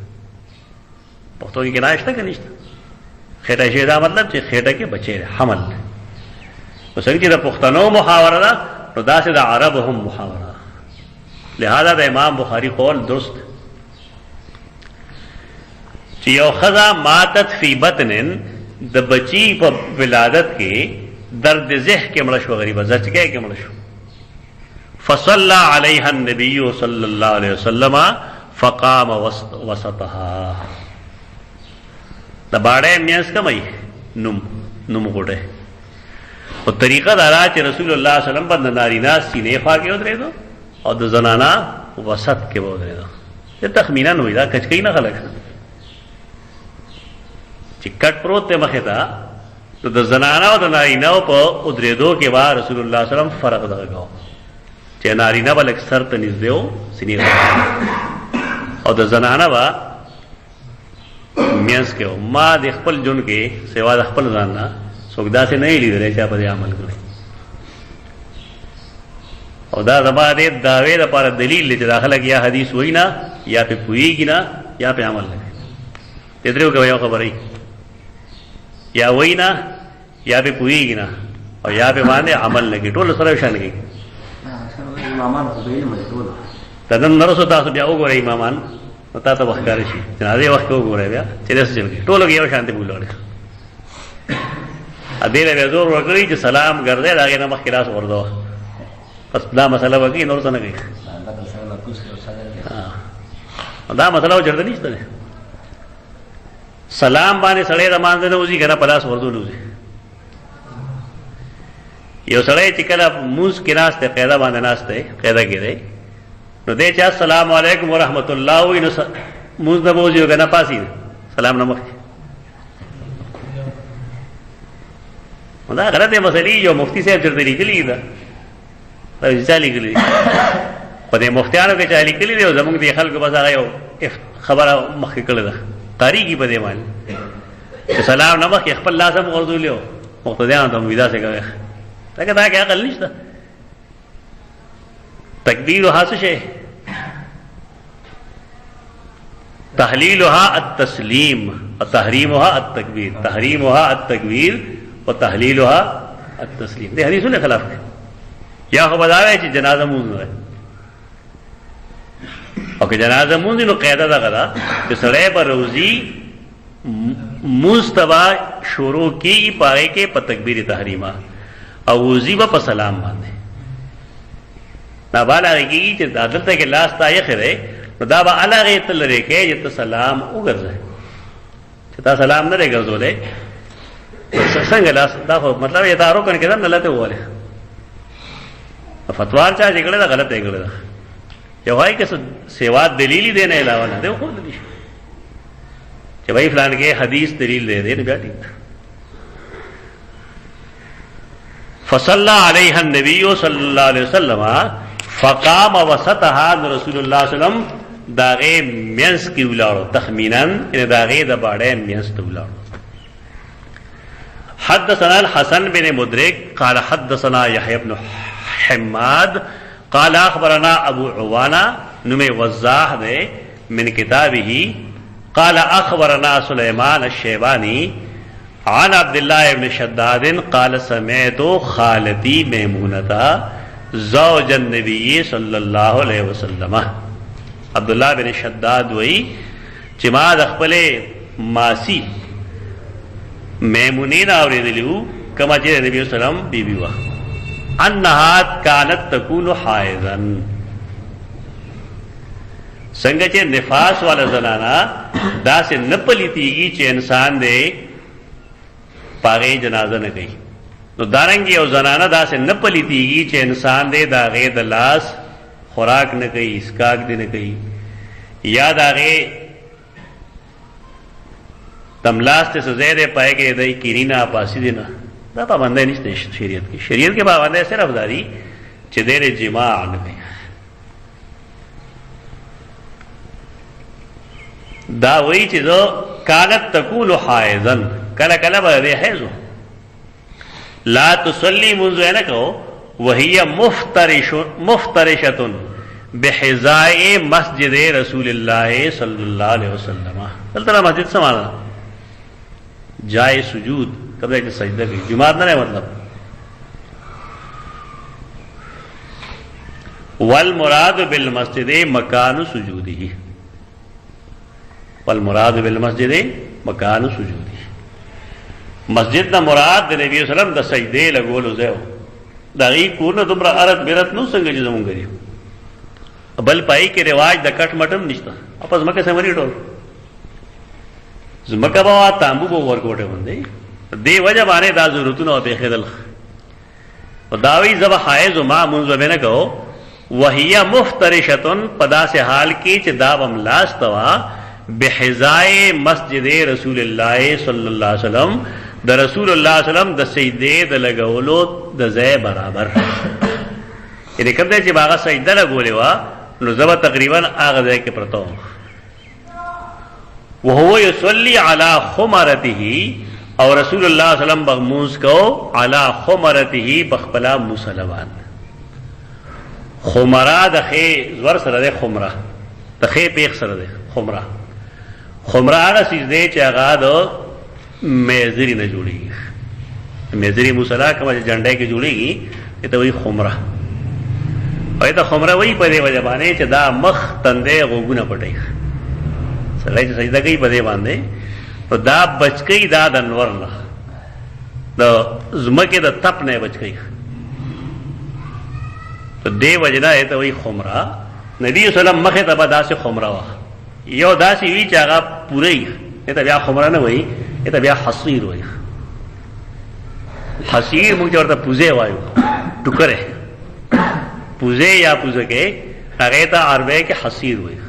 پښتو کې کنایه شته که نشته خېټه شي دا مطلب چې خېټه کې بچي حمل. نو څنګه چې د پښتنو محاوره ده نو داسې د عرب هم محاوره. لہذا د امام بخاری قول درست چې یو خزا ماتت فی بطن د بچی په ولادت کې درد ذہ کې مړ شو، غریبه زچګي کې مړ شو. فصلى عليها النبي صلى الله عليه وسلم فقام وسطها. د باړې میاس کمای نوم غوټه او طریقه دا چې رسول الله صلی الله علیه وسلم په نارینه سینې خوا کې ودرېدو او د زنانا وسط کې ودرېدو. ته تخمینا نوې دا کچکې نه خلک چې کټ پروت ته مخه تا نو د زنانا او د نارینه په ودرېدو کې وا رسول الله صلی الله علیه وسلم فرق درغاو چې نارینه بل اکثر ته نږدې و سینې او د زنانا وا میاس کې. ما د خپل جون کې سیوا د خپل ځان نه سوګدا سے نه لیدل چې په دې عمل کړی. او دا زما دې داوی لپاره دلیل چې داخله کې یا حدیث وینا یا په پویږي نه یا په عمل نه. دې درو کې یو خبرې یا وینا یا په پویږي نه او یا په باندې عمل نه کې ټول سره شان کې. امامان خو به علم ټول تدن نرسو تاسو بیا وګورئ امامان او تاسو وختار شي جنازه وخت وګورئ بیا چې داسې چل کې ټول یو شان دي بولل. ا دې له زور ورګړي چې سلام ګرځي دا غي نه مخ کلاس ورځو بس دا مسله وکي نور څه نه کوي. دا مسله جوړه نشته. سلام باندې سړی رمان نه وځي کنه پلاس ورځو لوځي. یو سړی چې کله موږ کې ناشته قاعده باندې ناشته قاعده کړي نو دې چې السلام علیکم ورحمت الله و نو موږ د موځي کنه پاسي سلام نه مخ. دا غلطه مسلې یو مفتی صاحب چرته لیکلي ده چې چالي کړی په دې مفتیانو کې چالي کړی دی زموږ دي خلکو بس هغه یو خبره مخکې کړل ده تاریخي په دې باندې سلام نه مخکې خپل لازم ورزولیو مقتدیان ته ودا څنګه کوي دا کې عقل نشته. تکبیر حاصل شي تحلیلها التسلیم وتحریمها التکبیر تحریمها التکبیر وتحلیلها التسلیم. دې حدیثونو خلاف یا خو بداوی چې جنازه مونږ نه او که جنازه مونږ نو قاعده ده غدا چې سړی پر روزي مستوا شروع کی پاره کې په تکبیر تحریمه او وزي په سلام باندې دا بالا کی چې عادت کې لاس تا یې خره نو دا به علاوه تل لري کې چې سلام وګرځي چې تا سلام نه لګرځولې څنګه لاس دا مطلب یې تارو کنه کېدل نه لته وله فتوا چا جګړه دا غلط دی ګړه یو هاي کې سیوا دلیلی دینے علاوه نه دی خو دي چې وای فلان کې حدیث دلیل دے دے بیا ٹھیک. فصلى عليها النبي صلى الله عليه وسلم فقام وسطها رسول الله صلی الله علیه وسلم داغه مینس کی ولاړو تخمینا ان داغه د باړې مینس ته ولاړو. حدثنا الحسن بن مدرك قال حدثنا يحيى بن حماد قال اخبرنا ابو عوانة نمي وزاح دے من كتابه قال اخبرنا سليمان الشيباني عن عبد الله بن شداد قال سمعت خالتي ميمونة زوج النبي صلى الله عليه وسلم. عبد الله بن شداد وی چې ما د خپل ماسی میمونین اوریدلیو کما چې نبی صلی الله علیه وسلم بیبي وا انها كانت تكون حائضا څنګه چې نفاس والا زنانا دا سے نپلیتیږي چې انسان دې پاره جنازه نه کوي نو دارنګ یو زنانا دا سے نپلیتیږي چې انسان دې داغه د لاس خوراک نه کوي اسکاک دې نه کوي یا داغه تملاس ته زیاده پای کې دای کیرینا پاسی دینا دا پابند نشته شریعت کې. شریعت کې پابند صرف داری چې دې جماع نه کوي. دا وی چې دو کانت تکون حائضا کله کله به حیض لا تصلي منذ انکو وهي مفترشه بحذاء مسجد رسول الله صلی الله علیه وسلم. دلته مسجد سمانا جائے سجود کب کہ سجدہ کی جماعت نہ رہے مطلب والمراد بالمسجد مکان سجودی والمراد بالمسجد مکان سجودی مسجد نہ مراد د نبی صلی اللہ علیہ وسلم د سجدے لګولو ځای دا غي کورنه دومره ارت بیرت نو څنګه چې زمونږ غري بل پای کې رواج د کټ مټم نشته اپس مکه سمري ټول زمکه با تانبو بو ورکوټه باندې دی وجه باندې دا ضرورتونه به خدل او داوی زب حائز ما منذ بنه کو وهي مفترشتن پدا سے حال کی چې دا بملاس توا بحذاء مسجد رسول الله صلی الله علیه وسلم د رسول الله صلی الله علیه وسلم د سجدې د لګولو د ځای برابر یعنی کله چې باغه سجده لګولې وا نو زب تقریبا هغه ځای کې پرتو وهو يصلي على خمرته او رسول الله صلی الله علیه وسلم بغموز کو على خمرته بخبلا مسلمان خمره د خې زور سره ده خمره د خې پیخ سره ده خمره خمره هغه چیز دی چې هغه د میزری نه جوړیږي میزری مصلا کومه جنډه کې جوړیږي ته وایي خمره او ته خمره وایي په دې وجه باندې چې دا مخ تندې غوګونه پټي سره چې سجده کوي په دې باندې او دا بچکی دا د انور نه د زمکه د تپ نه بچکی تو دې وجه نه ته وایي خمره نبی صلی الله علیه وسلم مخه ته به داسې خمره وا یو داسې وی چې هغه پوره ته بیا خمره نه وایي ته بیا حصیر وایي حصیر موږ ورته پوزه وایو ټوکره پوزه یا پوزه کې هغه ته عربی کې حصیر وایي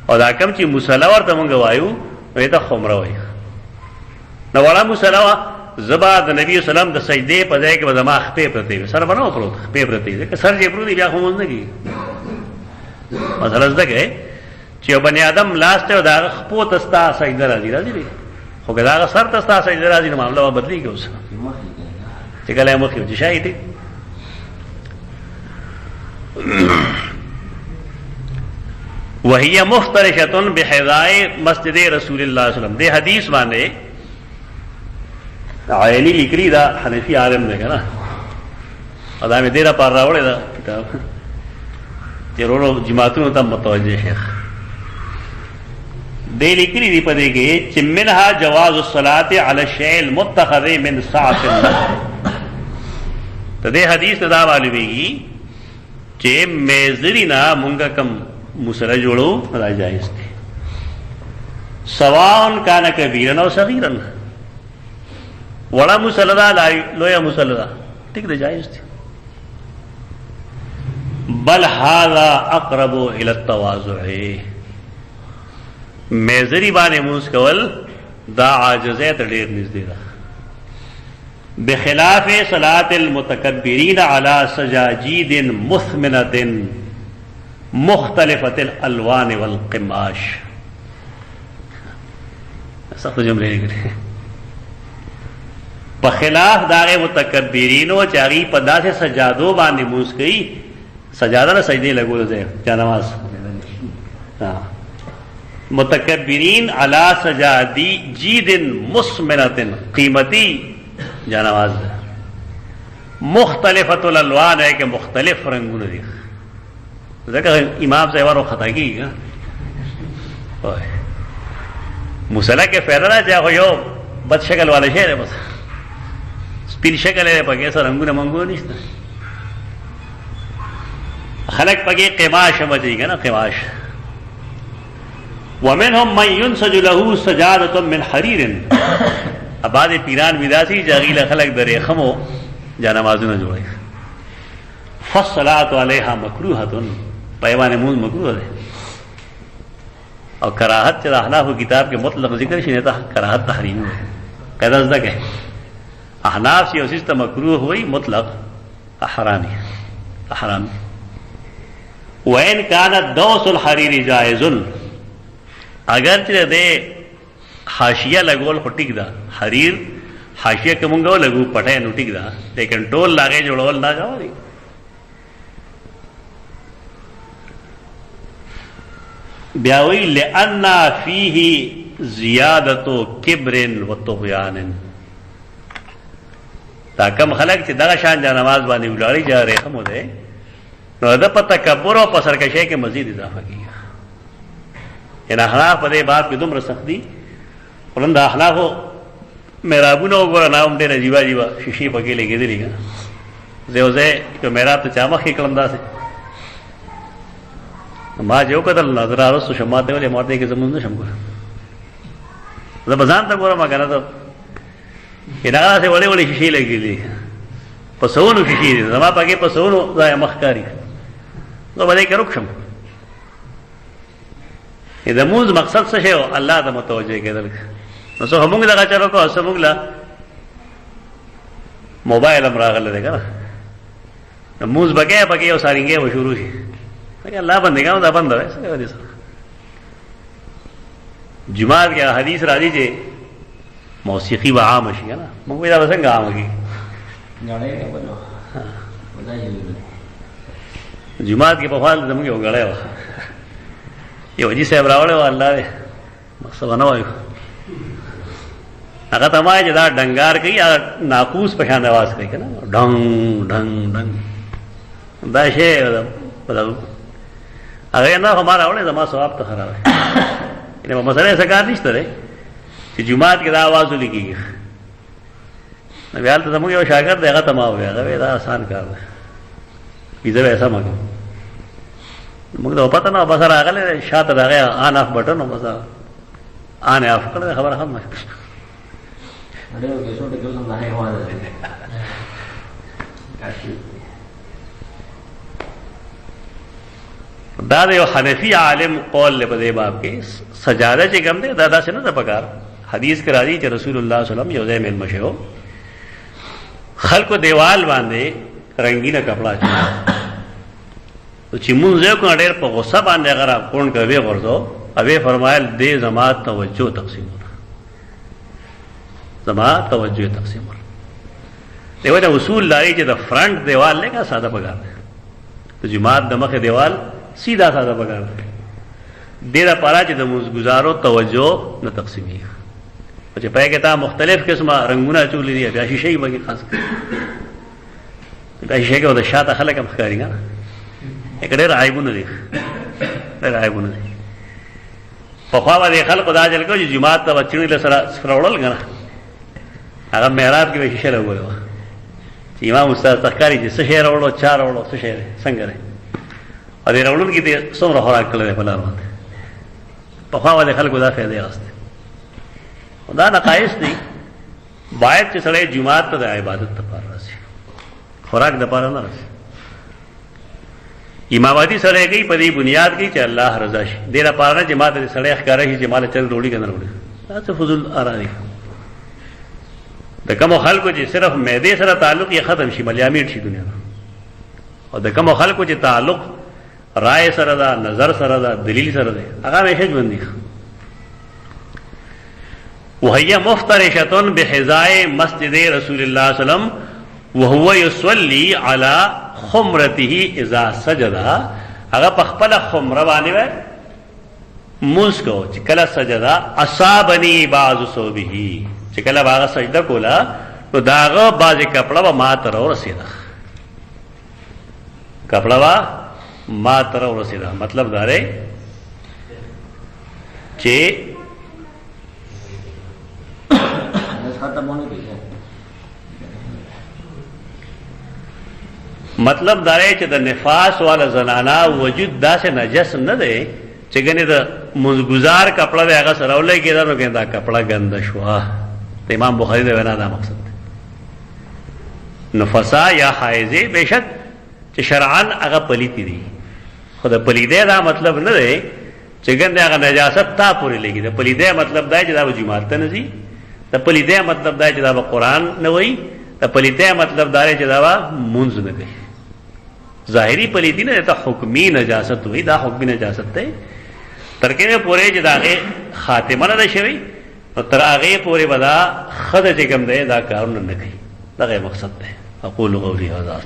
او دا کوم چې مصلا ورته مونږ وایو ته خمره وایي نو ولا مصلا زبا د نبی صلی الله علیه وسلم د سجدې په ځای کې به زما خپې پرته وي سره بنو پروت خپې پرته وي که سر یې پروت بیا خو مونږ نه کیږي مسله زده کې چې بنی آدم لاس ته دا خپو تستا سجده راځي خو که دا سر تستا سجده راځي نو معاملہ بدلی کې اوس چې کله مخ یو شاهي دي وهي مفترشة بحذاء مسجد رسول الله صلی الله علیه وسلم دې حدیث باندې عائلی لیکلی دا حنفی عالم دی کنه ادا مې ډیره پار راوړی دا کتاب چې ورو جماعتونو ته متوجه شیخ دې لیکلی دی پدې کې چې منها جواز الصلاة علی الشیء المتخذ من سعة النخل ته دې حدیث دا معلومیږي چې میزرینا مونږه کم مسله جوړو را جایز دی سواء کان کبیرا او صغیرا وړه مسله دا لویه مسله دا ټیک دی جایز دی بل هذا اقرب الى التواضع میزری باندې موس کول دا عاجزه ته ډیر نږدې ده بخلاف صلاة المتکبرین علی سجاجید مثمنة مختلفة الالوان والقماش سخت جملے نکلے بخلاف داغ متکبرین و چاغي په داسې سجادو باندې موس کوي سجاده نه سجدي لګول ځای چا نماز متکبرین علی سجادی جید مسمنة قیمتی جا نماز مختلفة الالوان ہے کہ مختلف رنگونه دي ځکه امام صاحب ورو خطا کیږي مصلا کې فائدہ نه چا یو بد شکل والا شی دی بس سپین شکل یې پکې سره رنگونه منګو نشته خلق پکې قماش مچي کنه قماش ومنهم من ينسج له سجاده من حرير اباد پیران وداسي جاغیل خلق درې خمو جا نمازونه جوړي فالصلاه عليها مکروهه پیوانه مون مکروه ده او کراهت چې احناف کتاب کې مطلق ذکر شي نه ته کراهت تحریم ده قاعده ده کې احناف چې اوسې ته مکروه وي مطلق حرامي حرام وان كان دوس الحرير جائز اگر چې ده حاشیه لګول خو ټیک ده حریر حاشیه کومګو لګو پټه نو ټیک ده لیکن ټول لاګه جوړول نه غواړي بیا وی لئن فيه زیادت کبر و طغیان. دا کم خلق چې دغه شان جا نماز باندې ولاړی جا رحم وده نو دا په تکبر او په سرکشۍ کې مزید اضافه کیږي. ان احناف په دې باب کې دومره سخت دي ولندا احنافو میرابونه وګوره نام ډېر عجیب عجیب شیشې پکې لګېدلې ښه زه یو میراب ته چا مخکې کړم داسې ما چې وکتل نظر راوستو شم ما ته ویلې ما ورته کې زمونږ نه شم ګوره زه به ځان ته ګورم که نه ته هغه داسې وړې وړې شیشې لګېدلې په سوونو شیشې دي زما پکې په سوونو ځای مخ ښکاري زه به دې کې رک شم. د لمونځ مقصد څه شی و الله ته متوجه کېدل نو څه موږ دغه چل وکړو څه موږ له موبایل هم راغلی دی که نه لمونځ به کوې پکې یو سارینګۍ به شروع شي الله بندګانو دا بند وی څه کوي سره جماعت کې حدیث راځي چې موسیقي به عام شي که نه موږ وایي دا به څنګه عامه کېږي جماعت کې پخوا زموږ یو ګړی وه یو حاجي صاحب راوړی و الله دی مقصد به نه وایو هغه ته ما چې دا ډنګار کوي ناقوس په شان اواز کوي که نه ډنګ ډنګ ډنګ دا شی هغه نه خو ما راوړی زما ثواب ته خراب دی په مسله څه کار نشته دی چې جومات کې دا اواز ولیکېږي نو بیا هلته زموږ یو شاګرد دی هغه ته ما وویل هغه وایي دا آسان کار دی ویزه به سمه کړم موږ ته پته نه بس راغلی دی شاته د هغې آن آف بټن و بس آن آف کړی خبره ختمه شوه دا د یو حنفي عالم قول دی په دې باب کې سجاده چې کوم دی دا داسې نه ده پکار حدیث کې راځي چې رسول الله صلی الله علیه وسلم یو ځای میلمه شوی و خلکو دیوال باندې رنګینه کپړه اچوله چې مونځ یې وکړو ډېر په غصه باندې هغه راکوڼ کړ ویې غورځو هغې فرمایل دې زما توجه تقسیم زما توجه تقسیم دیو دا اصول لري چې د فرنٹ دیوال لګه ساده پکار دی د جماعت د مخې دیوال سیدھا ساده پکار دی دې لپاره چې د مزګزارو توجه نه تقسیمېږي چې پای کې تا مختلف قسمه رنګونه اچولي دي بیا شیشې به خاص دا شیشې کې د شاته خلک هم ښکاري که نه یک ډېر عیبونه دي ډېر عیبونه دي پخوا به دې خلکو دا چل کوو چې جومات ته به چڼې له سره راوړل که نه هغه محراب کې به شیشه لګولې وه چې امام استاد ته ښکاري چې څه شی راوړو چا راوړو څه شی دی څنګه دی او دې راوړونکي ته څومره خوراک کړی دی په لار باندې پخوا به دې خلکو دا فایدې اخیستې دا نقایص دي باید چې سړی جومات ته د عبادت دپاره راسي خوراک دپاره نه راسي امامتي سړی کوي په دې بنیاد کې چې الله رضا شي دې لپاره نه چې ما ته سړی ښکاره شي چې ما له چل ډوډۍ که نه راوړي دا څه فضول ارا دي د کومو خلکو چې صرف معدې سره تعلق یې ختم شي ملیامېټ شي دنیا او د کومو خلکو چې تعلق رائے سره ده نظر سره ده دلیل سره ده هغه همیشه ژوندي وهي مفترشة بحذاء مسجد رسول الله صلی الله علیه وسلم وهو يصلي على خمرته اذا سجد هغه په خپل خمره باندې مونځ کو چې کله سجدا اصابني بعض صوبه چې کله هغه سجده کوله نو داغه بعضې کپړه به ما ته راورسېده کپړه به ما ته راورسېده مطلب دا دی چې مطلب دا دی چې د نفاس والا زنانا وجود داسې نجس نه دی چې ګنې د مزګزار کپړه دی هغه سره ولګېده نو ګنې دا کپړه ګنده شوه د امام بخاري د وینا دا مقصد دی نفسا یا حایزې بېشک چې شرعن هغه پلیتې دي خو د پلیدې دا مطلب نه دی چې ګنې هغه نجاست تا پورې لګي د پلیدې مطلب دا چې دا به جومات ته نه ځي د پلیدې مطلب دا چې دا به قرآن نه وایي د پلیدې مطلب دا چې دا به مونځ نه کوي ظاهري پلیدي نه ته حکمي نجاست وایي دا حکمي نجاست دی تر کومه پورې چې د هغې خاتمه نه ده شوې نو تر هغې پورې به دا ښځه چې کوم دی دا کارونه نه کوي دغه مقصد دی اقول قولي هذا